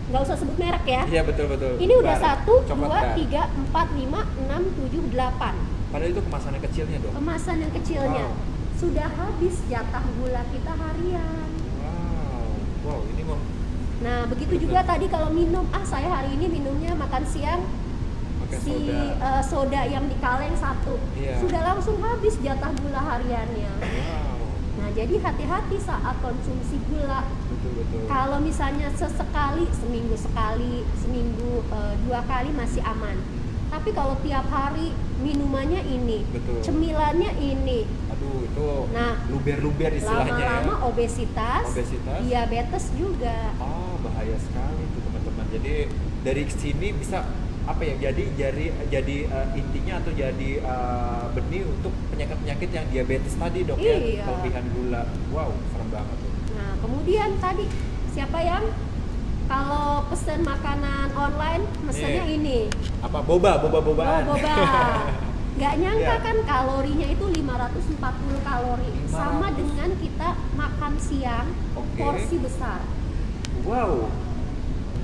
nggak usah sebut merek ya. Iya, betul. Ini udah Bar. 1, Coklat 2, bar. 3, 4, 5, 6, 7, 8 Padahal itu kemasannya kecilnya, Dok. kemasan yang kecilnya. Wow. Sudah habis jatah gula kita harian. Wow, ini mau Nah, begitu juga tadi kalau minum, saya hari ini minumnya makan siang pakai si soda. soda yang di kaleng 1. Iya. Sudah langsung habis jatah gula hariannya. Wow, Nah, jadi hati-hati saat konsumsi gula. betul. Kalau misalnya sesekali, seminggu sekali, seminggu 2 kali masih aman. Tapi kalau tiap hari minumannya ini, Betul. cemilannya ini, Aduh, itu Nah, luber-luber istilahnya ya. lama-lama obesitas, Obesitas. diabetes juga. Oh, bahaya sekali itu teman-teman. Jadi dari sini bisa apa ya? Jadi intinya atau jadi benih untuk penyakit-penyakit yang diabetes tadi, Dok ya. Iya. Kelebihan gula. Wow, serem banget tuh. Nah, kemudian tadi siapa yang kalau pesen makanan online mesennya Nih. ini, Apa bobaan? boba. Nggak nyangka Iya. kan kalorinya itu 540 kalori, 500. sama dengan kita makan siang Oke. porsi besar. Wow.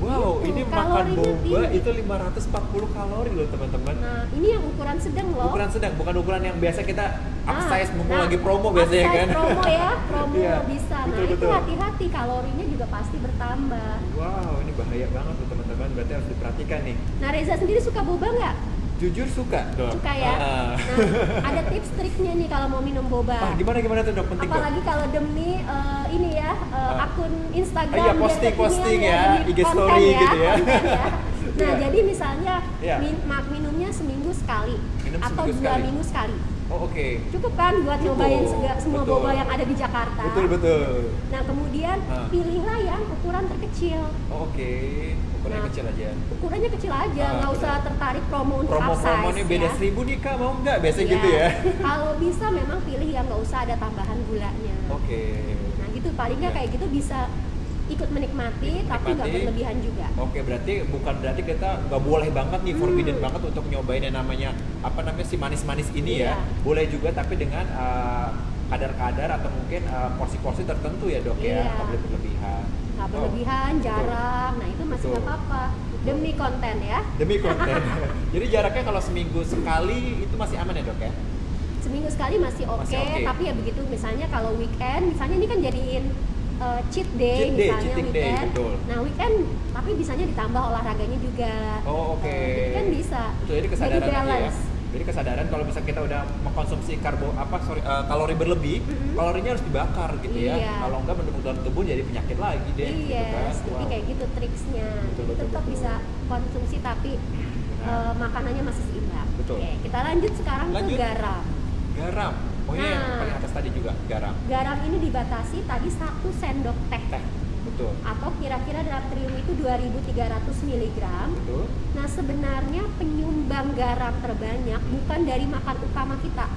Wow, Itu, ini makan kalorinya boba tinggi. itu 540 kalori loh teman-teman. Nah, ini yang ukuran sedang loh. Ukuran sedang, bukan ukuran yang biasa kita upsize mumpung nah, lagi promo biasanya upsize kan. promo ya, promo Iya, bisa. Nah, betul, itu betul. hati-hati, kalorinya juga pasti bertambah. Wow, ini bahaya banget tuh teman-teman, berarti harus diperhatikan nih. Nah, Reza sendiri suka boba nggak? Jujur suka dong. Suka ya? Ah. Nah, ada tips triknya nih kalau mau minum boba. Ah, gimana tuh dok, penting dok? Apalagi kalau demi ini ya, akun Instagram Iya, biar posting kekinian ya, demi IG konten story gitu ya. konten ya. Nah, Iya. jadi misalnya Iya. minumnya seminggu sekali Minum atau seminggu 2 sekali. minggu sekali. Oh oke. Cukup kan buat Cukup, nyobain semua betul. boba yang ada di Jakarta. Betul. Nah, kemudian pilihlah yang ukuran terkecil. Oh, oke. Ukurannya Nah, kecil aja. Ukurannya kecil aja, nggak usah benar. tertarik promo untuk Promo-promo upsize nih beda ya. 1000 nih kak, mau nggak? Biasanya Iya. gitu ya. Kalau bisa memang pilih yang nggak usah ada tambahan gulanya. Oke. Nah gitu, paling nggak Iya. kayak gitu bisa ikut menikmati, tapi nggak Menikmati. berlebihan juga. Oke, berarti bukan berarti kita nggak boleh banget nih, forbidden banget untuk nyobain yang namanya apa namanya si manis-manis ini ya. Iya. Boleh juga tapi dengan kadar-kadar atau mungkin porsi-porsi tertentu ya dok ya, Iya. nggak boleh berlebihan. Nggak Oh, berlebihan, betul. jarang. Nah itu masih nggak Betul. apa-apa. Demi konten ya. Demi konten. Jadi jaraknya kalau seminggu sekali itu masih aman ya dok ya? Seminggu sekali masih oke, Masih oke. tapi ya begitu misalnya kalau weekend, misalnya ini kan jadiin cheat day Cheat day, misalnya cheating day, weekend. betul. Nah weekend tapi bisanya ditambah olahraganya juga. Oh oke. Jadi kan bisa. Betul, jadi kesadaran aja ya. balance. Jadi kesadaran kalau misalnya kita udah mengkonsumsi kalori berlebih, kalorinya harus dibakar gitu ya. Iya. Kalau enggak menumpuk dalam tubuh jadi penyakit lagi deh. gitu kan. Yes, jadi Wow. kayak gitu triksnya. Betul, Jadi betul, tetap betul. bisa konsumsi tapi Benar. makanannya masih seimbang. Betul. Oke, kita lanjut sekarang Lanjut. ke garam. Garam. Oh iya, yang Nah. paling atas tadi juga garam. Garam ini dibatasi tadi 1 sendok teh. Teh. Betul. Atau kira-kira natrium itu 2300 mg. Betul. Nah, sebenarnya penyumbang garam terbanyak bukan dari makan utama kita.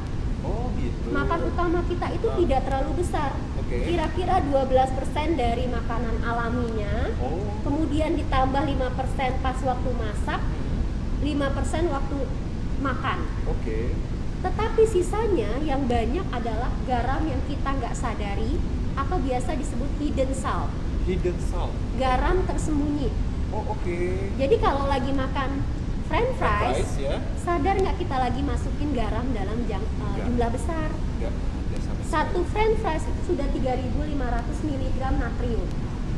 Oh gitu. Makan utama kita itu Ah. tidak terlalu besar. Oke. Kira-kira 12% dari makanan alaminya. Oh. Kemudian ditambah 5% pas waktu masak, 5% waktu makan. Oke. Tetapi sisanya yang banyak adalah garam yang kita nggak sadari atau biasa disebut hidden salt, Hidden salt. garam tersembunyi. Oh oke. Jadi kalau lagi makan french fries, ya? sadar nggak kita lagi masukin garam dalam jumlah besar. Enggak ada sama sekali. Satu french fries itu sudah 3.500 mg natrium.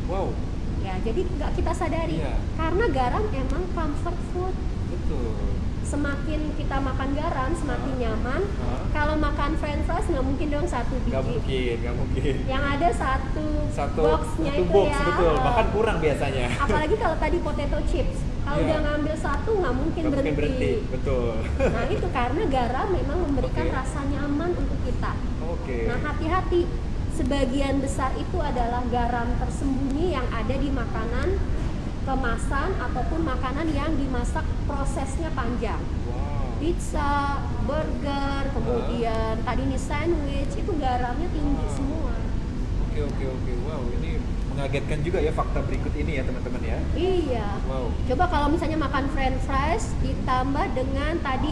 Wow. Ya, jadi nggak kita sadari. Iya. Karena garam emang comfort food. Betul. Semakin kita makan garam, semakin nyaman. Kalau makan french fries nggak mungkin dong satu Nggak biji. mungkin. Yang ada satu boxnya satu itu box, ya. betul. Bahkan kurang biasanya. Apalagi kalau tadi potato chips. Kalau Iya. udah ngambil satu nggak mungkin Nggak mungkin berhenti. Betul. Nah itu karena garam memang memberikan Oke. rasa nyaman untuk kita. Oke. Nah hati-hati, sebagian besar itu adalah garam tersembunyi yang ada di makanan kemasan ataupun makanan yang dimasak prosesnya panjang. Wow. Pizza, burger, kemudian tadi nih sandwich, itu garamnya tinggi semua. Oke. Wow, ini mengagetkan juga ya fakta berikut ini ya teman-teman ya. Iya. Wow. Coba kalau misalnya makan french fries ditambah dengan tadi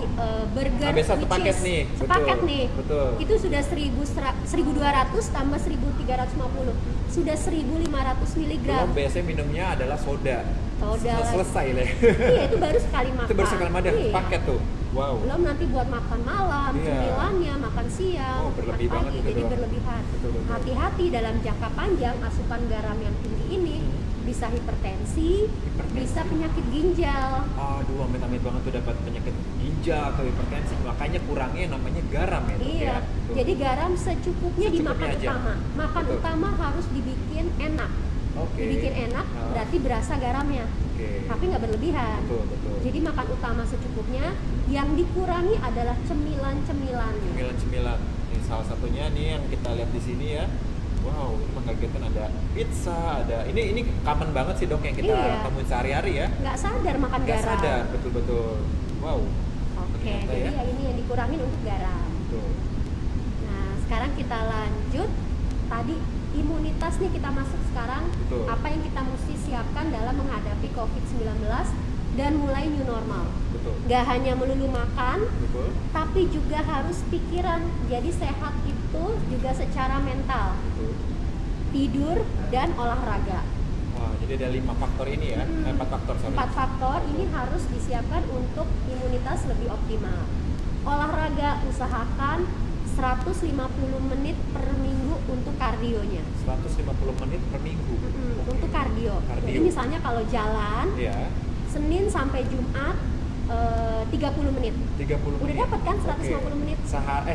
burger Habis satu with paket cheese. nih, Sepaket betul, nih. betul. Itu sudah 1200 tambah 1350. Sudah 1500 mg. Belum biasanya minumnya adalah soda. Soda lagi. Selesai deh. Iya, itu baru sekali makan. Itu baru sekali makan Iya. paket tuh. Wow. Belum nanti buat makan malam, Iya. cemilannya, makan siang, Oh, berlebih makan banget pagi, itu jadi dong. berlebihan. Betul. Hati-hati dalam jangka panjang asupan garam yang tinggi ini bisa hipertensi, bisa penyakit ginjal. Aduh, amit-amit banget tuh dapat penyakit ginjal atau hipertensi. Makanya kurangnya yang namanya garam ya, Dok, Iya. ya. Tuh. Jadi garam secukupnya Secukupnya dimakan aja. utama. Makan Betul. utama harus dibikin enak. Oke. Dibikin enak Ah. berarti berasa garamnya, Oke. tapi nggak berlebihan. Betul. Jadi makan utama secukupnya. Yang dikurangi adalah cemilan-cemilannya. Cemilan-cemilan. Ini salah satunya nih yang kita lihat di sini ya. Wow, ini mengagetkan, ada pizza, ada ini common banget sih Dok yang kita Iya. temuin sehari-hari ya. Nggak sadar makan Nggak garam. sadar, betul. Wow. Oke, Ternyata jadi ya. ya ini yang dikurangin untuk garam. Betul. Nah, sekarang kita lanjut. Tadi imunitas nih kita masuk sekarang. Betul. Apa yang kita mesti siapkan dalam menghadapi COVID-19 dan mulai new normal. Betul. Gak hanya melulu makan, Betul. tapi juga harus pikiran. Jadi sehat itu juga secara mental, Betul. tidur dan olahraga. Wah, jadi ada 5 faktor ini ya. 4 faktor, sorry. 4 faktor ini harus disiapkan untuk imunitas lebih optimal. Olahraga usahakan 150 menit per minggu untuk kardionya. 150 menit per minggu. Oke. Untuk kardio. Kardio. Jadi misalnya kalau jalan Iya. Senin sampai Jumat 30 menit. 30 Udah menit. dapat kan 150 Oke. menit?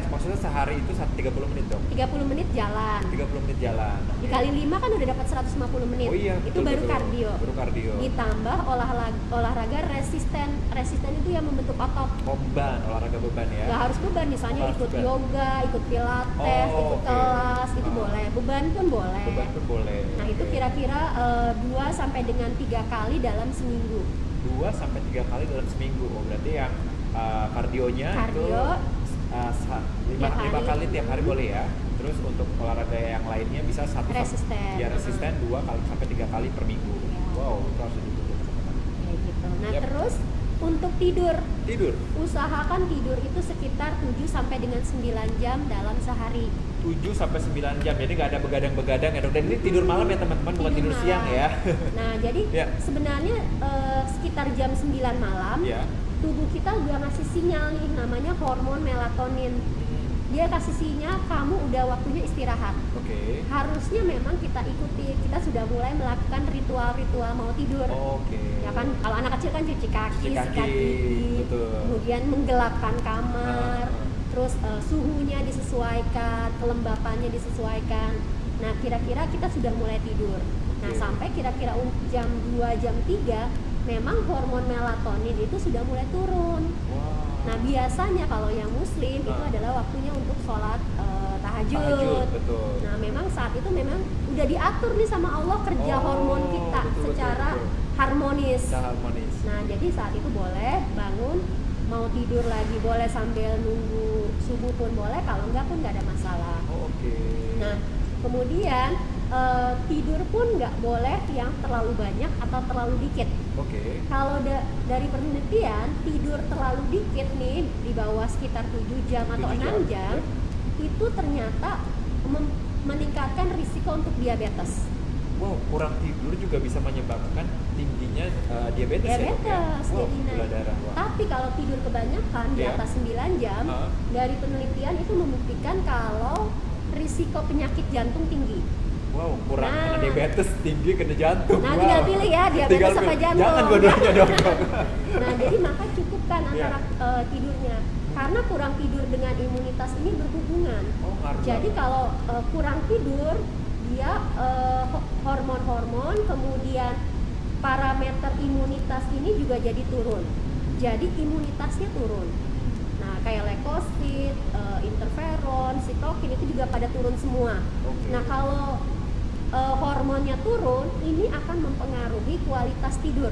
Maksudnya sehari itu 30 menit dong. 30 menit jalan. 30 menit jalan. Oke. Dikali 5 kan udah dapat 150 menit. Oh iya, itu betul, baru betul. kardio. Baru kardio. Ditambah olahraga resisten. Resisten itu yang membentuk otot. Beban, olahraga beban ya. Nggak harus beban, misalnya Nggak harus ikut beban. yoga, ikut pilates, Oh, ikut oke. kelas, itu Ah. boleh. Beban pun boleh. Beban pun boleh. Nah itu Oke. kira-kira 2 sampai dengan 3 kali dalam seminggu. 2 sampai 3 kali dalam seminggu. Oh, berarti yang kardionya itu Kardio, 5 tiap hari. kali tiap hari boleh ya. Terus untuk olahraga yang lainnya bisa 1 Resisten. Ya resisten 2 kali sampai 3 kali per minggu. Ya. Wow, itu harus ditutup. Kayak gitu. Nah Yap. terus untuk tidur, Tidur usahakan tidur itu sekitar 7 sampai dengan 9 jam dalam sehari. 7 sampai 9 jam. Jadi nggak ada begadang-begadang ya, Dok. Dan ini tidur malam ya, teman-teman, bukan tidur malam. siang ya. Nah jadi Ya. sebenarnya sekitar jam 9 malam Ya. tubuh kita udah ngasih sinyal nih, namanya hormon melatonin. Dia kasih sinyal kamu udah waktunya istirahat. Oke. Harusnya memang kita ikuti, kita sudah mulai melakukan ritual-ritual mau tidur. Oke. Ya kan, kalau anak kecil kan cuci kaki, Cuci kaki, sikat gigi, betul. kemudian menggelapkan kamar, Ah. terus suhunya disesuaikan, kelembapannya disesuaikan. Nah, kira-kira kita sudah mulai tidur. Nah, Oke. sampai kira-kira jam 2, jam 3, memang hormon melatonin itu sudah mulai turun. Wow. Nah, biasanya kalau yang muslim itu Ah. adalah waktunya untuk sholat tahajud. Tahajud, betul. Nah, memang saat itu memang udah diatur nih sama Allah kerja Oh, hormon kita betul, secara betul. harmonis. Secara harmonis. Nah, jadi saat itu boleh bangun, mau tidur lagi boleh sambil nunggu subuh pun boleh, kalau enggak pun nggak ada masalah. Oh, oke. Nah, kemudian tidur pun nggak boleh yang terlalu banyak atau terlalu dikit. Oke. Kalau dari penelitian, tidur terlalu dikit nih, di bawah sekitar 7 jam atau 7 6 jam, jam, ya. itu ternyata meningkatkan risiko untuk diabetes. Wow, kurang tidur juga bisa menyebabkan tingginya diabetes, ya, Dok, ya? Diabetes, Wow, jadi gula naik. darah. Wah. Tapi kalau tidur kebanyakan di Iya. atas 9 jam, Hah? dari penelitian itu membuktikan kalau risiko penyakit jantung tinggi. Wow, kurang Nah. kena diabetes, tinggi kena jantung. Nah, Wow. tinggal pilih ya, diabetes Tinggal apa pilih. jantung. Jangan dua-duanya dong. Nah, jadi maka cukupkan Iya. antara tidurnya. Karena kurang tidur dengan imunitas ini berhubungan. Oh, ngaruh Jadi banget. kalau kurang tidur, dia hormon-hormon, kemudian parameter imunitas ini juga jadi turun. Jadi imunitasnya turun. Nah, kayak leukosit, interferon, sitokin itu juga pada turun semua. Oke. Nah, kalau hormonnya turun, ini akan mempengaruhi kualitas tidur.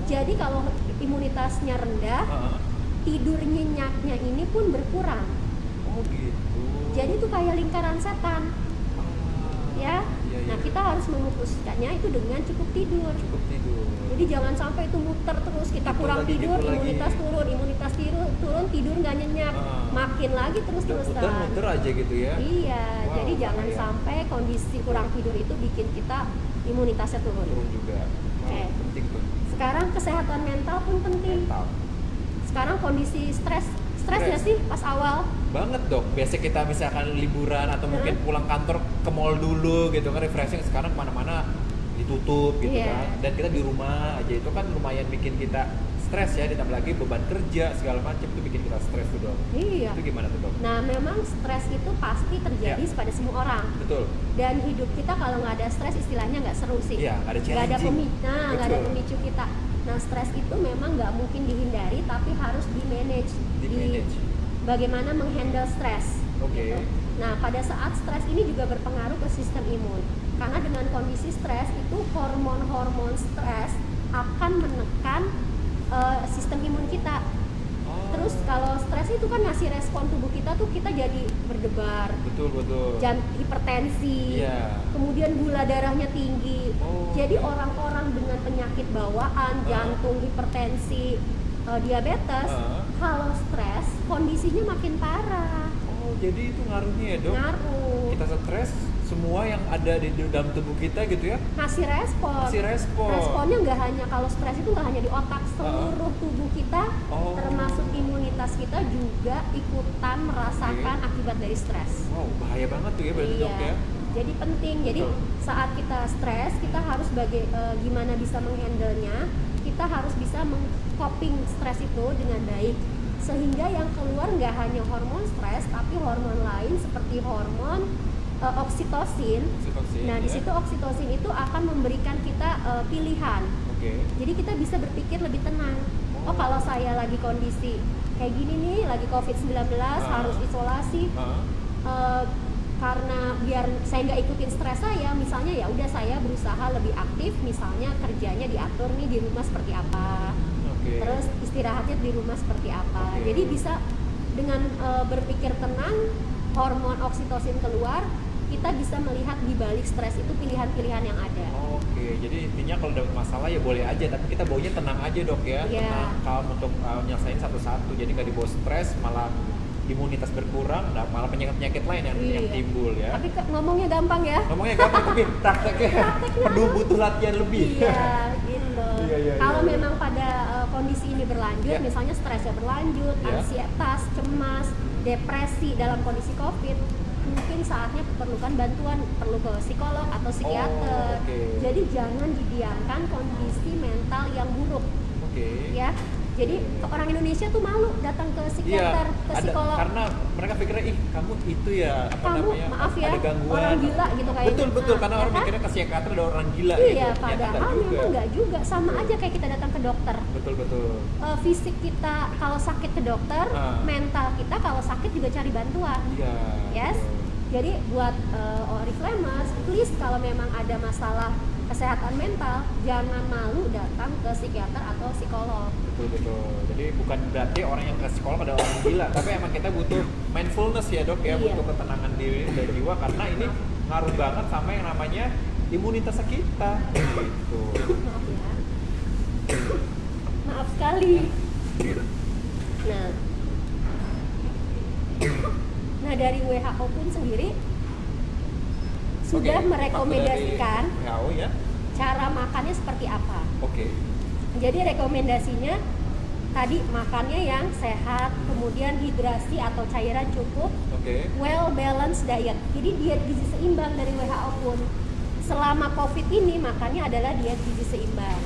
Jadi kalau imunitasnya rendah, Heeh. tidur nyenyaknya ini pun berkurang. Oh, gitu. Jadi itu kayak lingkaran setan, ya. Iya, Nah, iya. kita harus memutuskannya itu dengan cukup tidur. Cukup tidur. Jadi jangan sampai itu muter terus, kita Gitu kurang lagi, tidur, gitu lagi. imunitas turun, tidur nggak nyenyak, Ah. makin lagi terus-terusan. Muter-muter aja gitu ya. Iya, Wow, jadi jangan bahaya. sampai kondisi kurang tidur itu bikin kita imunitasnya turun. Turun juga. Wow, Oke. penting tuh. Sekarang kesehatan mental pun penting. Mental. Sekarang kondisi stres Stres. nggak sih pas awal? Banget, Dok. Biasa kita misalkan liburan atau mungkin pulang kantor ke mall dulu gitu kan, refreshing. Sekarang kemana-mana ditutup gitu Iya. kan. Dan kita di rumah aja itu kan lumayan bikin kita stres ya, ditambah lagi beban kerja segala macam itu bikin kita stres tuh, Dok. Iya. Itu gimana tuh, Dok? Nah, memang stres itu pasti terjadi Iya. pada semua orang. Betul. Dan hidup kita kalau nggak ada stres istilahnya nggak seru sih. Iya, nggak ada Nggak ada challenging. nggak ada Betul. pemicu kita. Nah, stres itu memang nggak mungkin dihindari, tapi harus di-manage. Di-manage. Bagaimana menghandle stres. Oke. Gitu. Nah, pada saat stres ini juga berpengaruh ke sistem imun. Karena dengan kondisi stres itu hormon-hormon stres akan menekan sistem imun kita. Terus kalau stres itu kan ngasih respon tubuh kita tuh kita jadi berdebar, Betul. hipertensi, Iya. kemudian gula darahnya tinggi. Oh. Jadi orang-orang dengan penyakit bawaan, jantung, hipertensi, diabetes, kalau stres kondisinya makin parah. Oh, jadi itu ngaruhnya ya, Dok? Ngaruh. Kita stres, semua yang ada di dalam tubuh kita gitu ya, Ngasih respon. Responnya nggak hanya kalau stres itu nggak hanya di otak, seluruh tubuh kita, Oh. termasuk imunitas kita juga ikutan merasakan akibat dari stres. Wow, bahaya banget tuh ya berarti, Dok ya. Jadi penting. Jadi Betul. saat kita stres, kita harus gimana bisa menghandle-nya. Kita harus bisa meng-coping stres itu dengan baik. Sehingga yang keluar nggak hanya hormon stres, tapi hormon lain seperti hormon oksitosin. Nah, di situ oksitosin itu akan memberikan kita pilihan. Oke. Jadi kita bisa berpikir lebih tenang. Oh, kalau saya lagi kondisi kayak gini nih, lagi COVID-19, harus isolasi. Karena biar saya nggak ikutin stres saya, misalnya ya udah saya berusaha lebih aktif, misalnya kerjanya diatur nih di rumah seperti apa. Terus istirahatnya di rumah seperti apa. Jadi bisa dengan berpikir tenang, hormon oksitosin keluar, kita bisa melihat di balik stres itu pilihan-pilihan yang ada. Oke, jadi intinya kalau dapat masalah ya boleh aja, tapi kita baunya tenang aja, Dok ya. Iya. Tenang, calm untuk nyelesain satu-satu. Jadi nggak dibawa stres, malah imunitas berkurang, malah penyakit-penyakit lain yang timbul ya. Tapi ngomongnya gampang ya. Ngomongnya gampang, tapi prakteknya perlu butuh latihan lebih. Iya, gitu. Iya. Kalau memang pada kondisi ini berlanjut, Iya. misalnya stresnya berlanjut, Iya. ansietas, cemas, depresi dalam kondisi COVID, mungkin saatnya perlukan bantuan, perlu ke psikolog atau psikiater. Oke. Jadi jangan didiamkan kondisi mental yang buruk, Oke. ya. Jadi orang Indonesia tuh malu datang ke psikiater, ke psikolog. Karena mereka pikirnya, ih kamu itu ya Kamu, maaf ya, ada gangguan. orang gila gitu kayaknya. Betul, karena Ya orang kan? mikirnya ke psikiater ada orang gila gitu. Iya, Ternyata padahal memang nggak juga. Sama aja kayak kita datang ke dokter. Betul. Fisik kita kalau sakit ke dokter, mental kita kalau sakit juga cari bantuan. Iya. Yes. Betul. Jadi buat Oriflamers, please kalau memang ada masalah kesehatan mental, jangan malu datang ke psikiater atau psikolog. Betul. Jadi bukan berarti orang yang ke psikolog adalah orang gila, tapi emang kita butuh mindfulness ya, Dok ya, Iya. butuh ketenangan diri dan jiwa, karena ini ngaruh banget sama yang namanya imunitas kita. Gitu. Maaf ya. Maaf sekali. Nah dari WHO pun sendiri sudah Oke, merekomendasikan fakta dari WHO ya. cara makannya seperti apa. Oke. Jadi rekomendasinya tadi makannya yang sehat, kemudian hidrasi atau cairan cukup, Oke. well balanced diet. Jadi diet gizi seimbang dari WHO pun selama COVID ini makannya adalah diet gizi seimbang.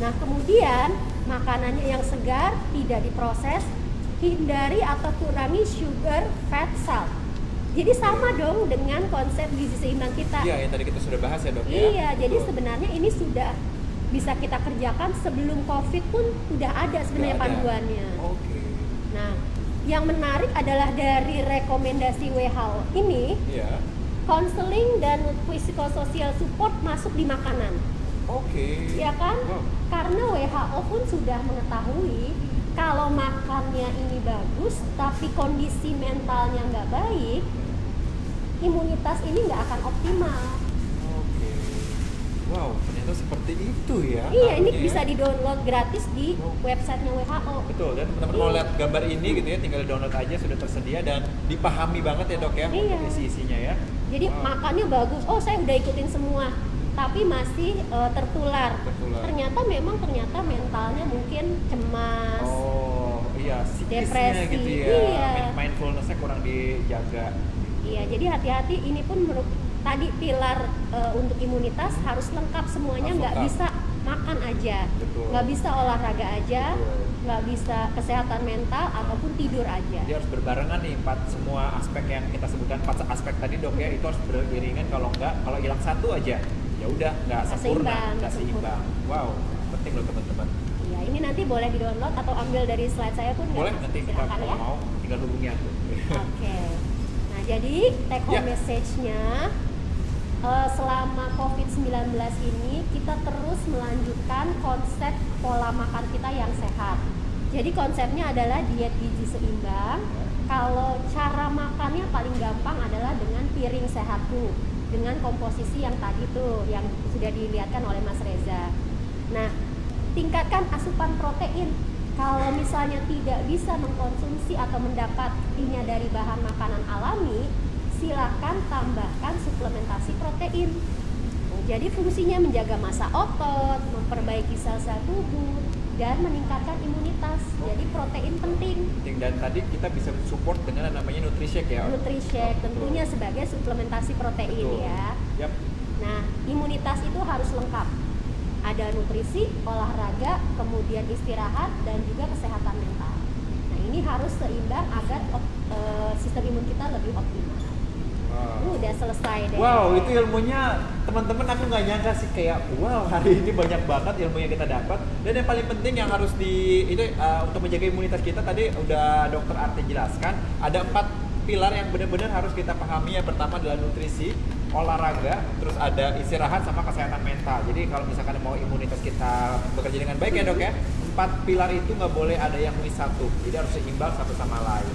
Nah kemudian makanannya yang segar, tidak diproses, hindari atau kurangi sugar, fat, salt. Jadi sama dong dengan konsep gizi seimbang kita. Iya, yang tadi kita sudah bahas ya, Dok ya. Iya, jadi Betul. sebenarnya ini sudah bisa kita kerjakan sebelum COVID pun udah ada sebenarnya Sudah ada. panduannya. Oke. Nah, yang menarik adalah dari rekomendasi WHO ini, Iya. counseling dan physical-social support masuk di makanan. Oke. Ya kan? Wow. Karena WHO pun sudah mengetahui kalau makannya ini bagus, tapi kondisi mentalnya nggak baik, imunitas ini nggak akan optimal. Oke. Wow, ternyata seperti itu ya. Iya, ini ngaruhnya bisa ya. di-download gratis di websitenya WHO. Betul, dan teman-teman mau lihat gambar ini gitu ya, tinggal download aja, sudah tersedia dan dipahami banget ya, Dok ya, Iya. untuk isi-isinya ya. Jadi Wow. makannya bagus. Oh, saya udah ikutin semua, tapi masih tertular. Ternyata mentalnya mungkin cemas. Oh, iya, psikisnya Depresi, gitu ya. iya. Mindfulness-nya kurang dijaga. Iya, jadi hati-hati. Ini pun tadi pilar untuk imunitas harus lengkap semuanya. Harus Nggak lengkap. bisa makan aja, Betul. nggak bisa olahraga aja, Betul. nggak bisa kesehatan mental ataupun tidur aja. Jadi harus berbarengan nih, semua aspek yang kita sebutkan, 4 aspek tadi, Dok ya, itu harus beriringan. Kalau hilang satu aja, ya udah nggak sempurna, nggak seimbang. Wow, penting loh teman-teman. Iya, ini nanti boleh di-download atau ambil dari slide saya pun Boleh, nggak? nanti kita Silakan kalau ya. mau tinggal hubungi aku. Oke. Nah, jadi take home Ya. message-nya selama COVID-19 ini kita terus melanjutkan konsep pola makan kita yang sehat. Jadi konsepnya adalah diet gizi seimbang. Kalau cara makannya paling gampang adalah dengan piring sehat tuh, dengan komposisi yang tadi tuh yang sudah dilihatkan oleh Mas Reza. Nah, tingkatkan asupan protein. Kalau misalnya tidak bisa mengkonsumsi atau mendapatkannya dari bahan makanan alami, silakan tambahkan suplementasi protein. Jadi fungsinya menjaga massa otot, memperbaiki sel-sel tubuh, dan meningkatkan imunitas. Jadi protein penting. Dan tadi kita bisa support dengan yang namanya NutriShake ya. NutriShake tentunya sebagai suplementasi protein. Betul. Ya. Yap. Nah, imunitas itu harus lengkap. Ada nutrisi, olahraga, kemudian istirahat, dan juga kesehatan mental. Nah, ini harus seimbang agar sistem imun kita lebih optimal. Udah selesai deh. Wow, itu ilmunya teman-teman, aku nggak nyangka sih, kayak wow, hari ini banyak banget ilmu yang kita dapat. Dan yang paling penting yang harus untuk menjaga imunitas kita, tadi udah Dokter Arti jelaskan ada 4 pilar yang benar-benar harus kita pahami. Yang pertama adalah nutrisi, olahraga, terus ada istirahat sama kesehatan mental. Jadi kalau misalkan mau imunitas kita bekerja dengan baik ya Dok ya, 4 pilar itu nggak boleh ada yang miss satu. Jadi harus seimbang satu sama lain.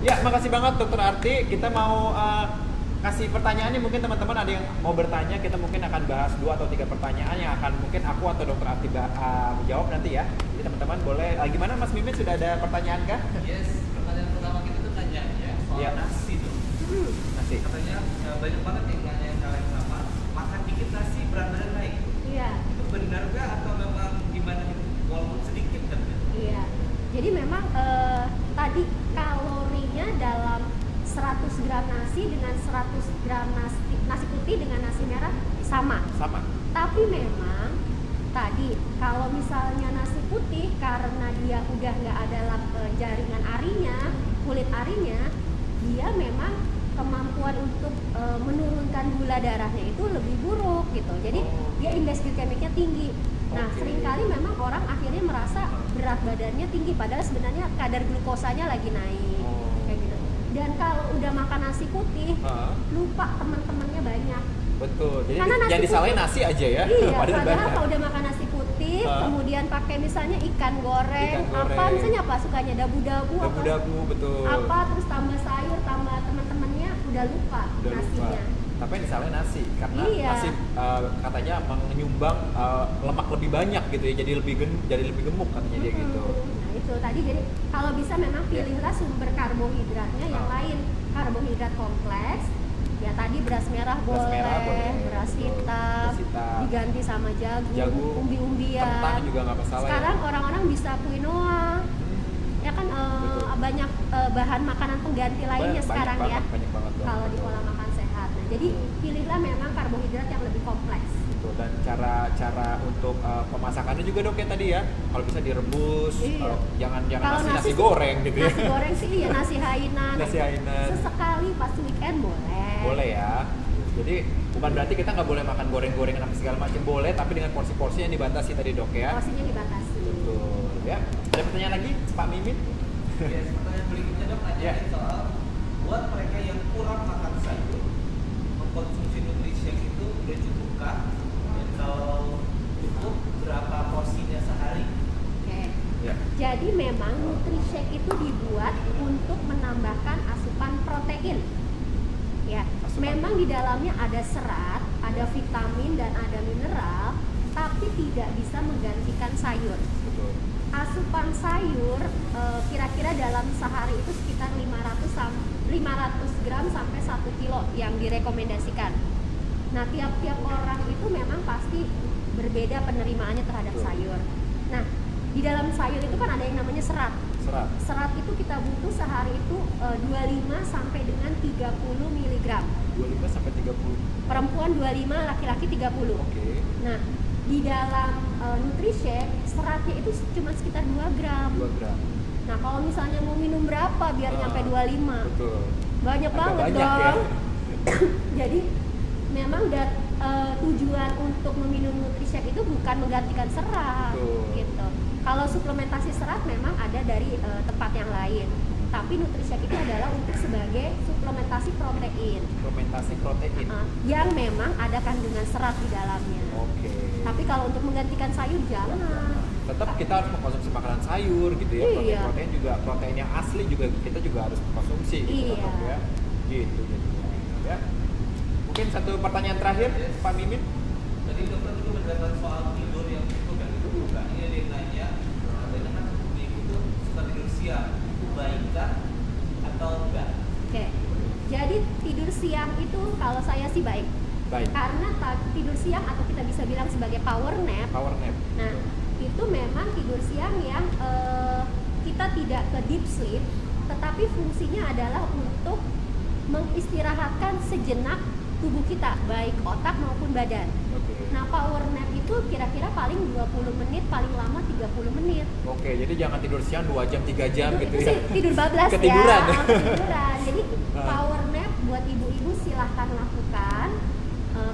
Ya, makasih banget Dokter Arti. Kita mau kasih pertanyaan nih, mungkin teman-teman ada yang mau bertanya, kita mungkin akan bahas 2 atau 3 pertanyaan yang akan mungkin aku atau Dokter Arti jawab nanti ya. Jadi teman-teman boleh, gimana Mas Mimin, sudah ada pertanyaan kah? Yes, pertanyaan pertama kita tuh tanya ya soal Iya. nasi tuh. Nasi. Katanya banyak banget yang nanya yang kalian sama, makan dikit nasi berat badan naik. Iya. Itu benar gak atau memang gimana gitu? Walaupun sedikit kan? Iya. Jadi memang tadi kalorinya dalam 100 gram nasi dengan 100 gram nasi putih dengan nasi merah sama. Sama. Tapi memang tadi kalau misalnya nasi putih karena dia udah nggak ada jaringan arinya, kulit arinya, dia memang kemampuan untuk menurunkan gula darahnya itu lebih buruk gitu. Jadi dia indeks glikemiknya tinggi. Nah, seringkali memang orang akhirnya merasa berat badannya tinggi padahal sebenarnya kadar glukosanya lagi naik. Kayak gitu. Dan kalau udah makan nasi putih, lupa teman-temannya banyak. Betul. Jadi Karena nasi yang disalahin putih- nasi aja ya. Iya, Padahal padahal banyak. kalau udah makan nasi putih, kemudian pakai misalnya ikan goreng, Ikan goreng. apa misalnya apa sukanya dabu-dabu, Dabu-dabu, betul. apa terus tambah sayur, tambah teman-temannya udah lupa Udah nasinya. lupa. Tapi yang disalahin nasi karena Iya. nasi katanya menyumbang lemak lebih banyak gitu ya, jadi lebih gemuk katanya dia gitu. Nah itu tadi, jadi kalau bisa memang pilihlah sumber karbohidratnya yang lain, karbohidrat kompleks. Ya tadi beras merah Beras boleh, merah boleh, beras betul. hitam, Beras hitam. diganti sama jagung, Jagung, umbi-umbian. kentang juga nggak masalah ya. Sekarang orang-orang bisa quinoa, ya kan Betul. banyak bahan makanan pengganti lainnya sekarang ya. Banyak banget. Kalau di pola makan sehat. Nah, jadi pilihlah memang karbohidrat yang lebih kompleks. Betul. Dan cara untuk pemasakannya juga Dok ya tadi ya. Kalau bisa direbus, Iya. jangan Kalau nasi goreng gitu ya. Nasi goreng sih ya, nasi hainan. Nasi hainan. Sesekali pas weekend boleh. Boleh ya. Jadi bukan berarti kita nggak boleh makan goreng-gorengan apa segala macam, boleh, tapi dengan porsi-porsi yang dibatasi tadi Dok ya. Porsinya dibatasi. Betul. Ya. Ada pertanyaan lagi Pak Mimin? Yes, pertanyaan berikutnya Dok, Ya. nanyain soal buat mereka yang kurang makan sayur, mengkonsumsi NutriShake itu udah cukupkah? Dan kalau cukup, berapa porsinya sehari? Oke. Ya. Jadi memang NutriShake itu dibuat untuk menambahkan asupan protein. Ya, Asupan. memang di dalamnya ada serat, ada vitamin dan ada mineral, tapi tidak bisa menggantikan sayur. Betul. Asupan sayur kira-kira dalam sehari itu sekitar 500 gram sampai 1 kilo yang direkomendasikan. Nah, tiap-tiap orang itu memang pasti berbeda penerimaannya terhadap Betul. sayur. Nah, di dalam sayur itu kan ada yang namanya serat. Serat. Serat itu kita butuh sehari itu 25 sampai dengan 30 mg. 25 sampai 30. Perempuan 25, laki-laki 30. Oke. Nah, di dalam NutriShake seratnya itu cuma sekitar 2 gram. 2 gram. Nah, kalau misalnya mau minum berapa biar nyampe 25? Betul. Banyak Agak banget banyak dong. ya. Jadi memang tujuan untuk meminum NutriShake itu bukan menggantikan serat, Betul. gitu. Kalau suplementasi serat memang ada dari tempat yang lain. Tapi Nutrishack itu adalah untuk sebagai suplementasi protein Fermentasi protein. yang memang ada kandungan serat di dalamnya. Oke. Tapi kalau untuk menggantikan sayur jangan. Tetap kita harus mengkonsumsi makanan sayur gitu ya. Iya. Protein juga, protein yang asli juga kita juga harus konsumsi gitu Iya. Dok, ya. Gitu jadinya. Ya. Mungkin satu pertanyaan terakhir Pak Mimin. Tadi dokter itu menjelaskan soal tidur yang cukup yang itu bukan. Ini ada yang nanya, katanya kan ibu itu suka tidur siang, itu baikkah atau enggak? Oke. Jadi tidur siang itu kalau saya sih baik. Baik. Karena tidur siang atau kita bisa bilang sebagai power nap. Power nap. Nah, itu memang tidur siang yang kita tidak ke deep sleep, tetapi fungsinya adalah untuk mengistirahatkan sejenak tubuh kita, baik otak maupun badan. Oke. Nah, power nap itu kira-kira paling 20 menit, paling lama 30 menit. Oke, jadi jangan tidur siang 2 jam, 3 jam itu gitu itu ya. sih tidur bablas Ketiduran. ya. Ketiduran. Jadi Ah. power nap buat ibu-ibu silahkan lakukan,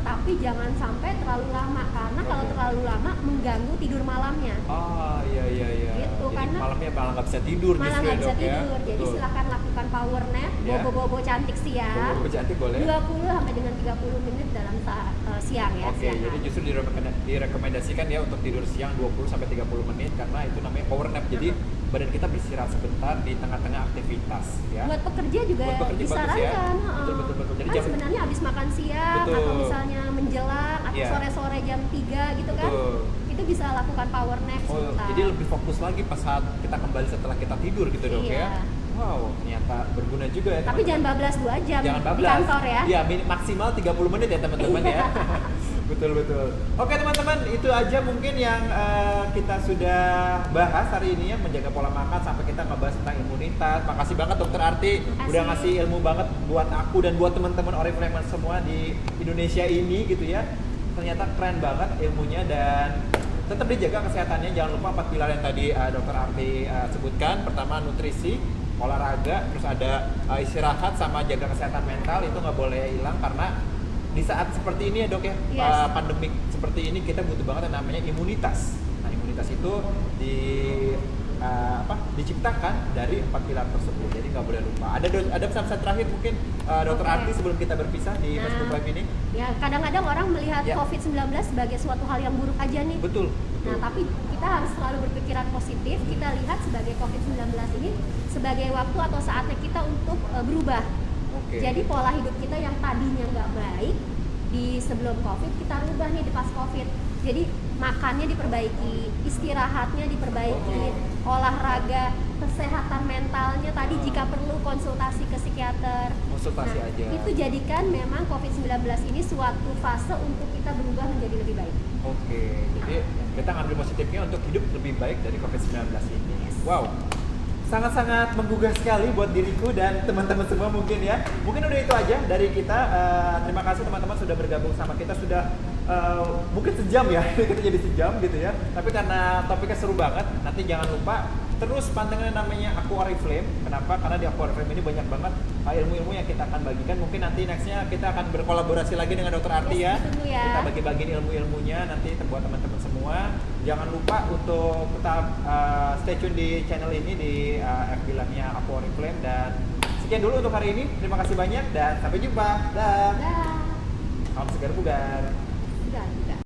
tapi jangan sampai terlalu lama karena kalau Oke. terlalu lama mengganggu tidur malamnya. Ah, iya. Gitu, Jadi karena malamnya malah nggak bisa tidur Malah justru nggak ya bisa Dok ya. tidur. Jadi Betul. silahkan lakukan power nap, Ya. bobo-bobo cantik siang. Bobo cantik boleh. 20 sampai dengan 30 menit dalam siang ya. Oke, siang jadi hari. justru direkomendasikan ya untuk tidur siang 20 sampai 30 menit karena itu namanya power nap. Jadi badan kita beristirahat sebentar di tengah-tengah aktivitas ya. Buat pekerja juga Buat pekerja bagus ya. disarankan. Betul. Jadi Kan jam sebenarnya habis makan siang Betul. atau misalnya menjelang atau Iya. sore-sore jam 3 gitu kan. Betul. Itu bisa lakukan power nap Oh, sebentar. jadi lebih fokus lagi pas saat kita kembali setelah kita tidur gitu Dok Iya. ya. Wow, ternyata berguna juga ya. Tapi jangan bablas 2 jam Jangan di bablas. kantor ya. Iya, maksimal 30 menit ya teman-teman ya. Betul. Oke teman-teman, itu aja mungkin yang kita sudah bahas hari ini ya, menjaga pola makan sampai kita ngebahas tentang imunitas. Makasih banget Dokter Arti Makasih. udah ngasih ilmu banget buat aku dan buat teman-teman Oriflame semua di Indonesia ini gitu ya. Ternyata keren banget ilmunya dan tetap dijaga kesehatannya. Jangan lupa 4 pilar yang tadi Dokter Arti sebutkan. Pertama nutrisi, olahraga, terus ada istirahat sama jaga kesehatan mental, itu nggak boleh hilang karena di saat seperti ini ya Dok ya, Yes. pandemik seperti ini kita butuh banget yang namanya imunitas. Nah imunitas itu diciptakan dari 4 pilar tersebut, jadi nggak boleh lupa. Ada pesan-pesan terakhir mungkin Dokter Oke. Arti sebelum kita berpisah di Nah. Facebook Live ini? Ya, kadang-kadang orang melihat Ya. COVID-19 sebagai suatu hal yang buruk aja nih. Betul. Nah, tapi kita harus selalu berpikiran positif. Kita lihat sebagai COVID-19 ini sebagai waktu atau saatnya kita untuk berubah. Oke. Jadi pola hidup kita yang tadinya nggak baik di sebelum COVID, kita rubah nih di pas COVID. Jadi makannya diperbaiki, istirahatnya diperbaiki, olahraga, kesehatan mentalnya tadi jika perlu konsultasi ke psikiater. Konsultasi Nah, aja. itu jadikan memang COVID-19 ini suatu fase untuk kita berubah menjadi lebih baik. Oke, jadi kita ngambil positifnya untuk hidup lebih baik dari COVID-19 ini. Wow, sangat-sangat menggugah sekali buat diriku dan teman-teman semua mungkin ya. Mungkin udah itu aja dari kita. Terima kasih teman-teman sudah bergabung sama kita. Sudah mungkin sejam ya, kita jadi sejam gitu ya. Tapi karena topiknya seru banget, nanti jangan lupa terus pantengin namanya Aku Oriflame. Kenapa? Karena di Aku Oriflame ini banyak banget ilmu-ilmu yang kita akan bagikan. Mungkin nanti nextnya kita akan berkolaborasi lagi dengan Dokter Arti Yes, ya. ditunggu ya. Kita bagi-bagiin ilmu-ilmunya nanti buat teman-teman semua. Jangan lupa untuk tetap stay tune di channel ini di FB Live-nya Aku Oriflame. Dan sekian dulu untuk hari ini. Terima kasih banyak dan sampai jumpa. Dah. Dah. Salam segar bugar. Sudah.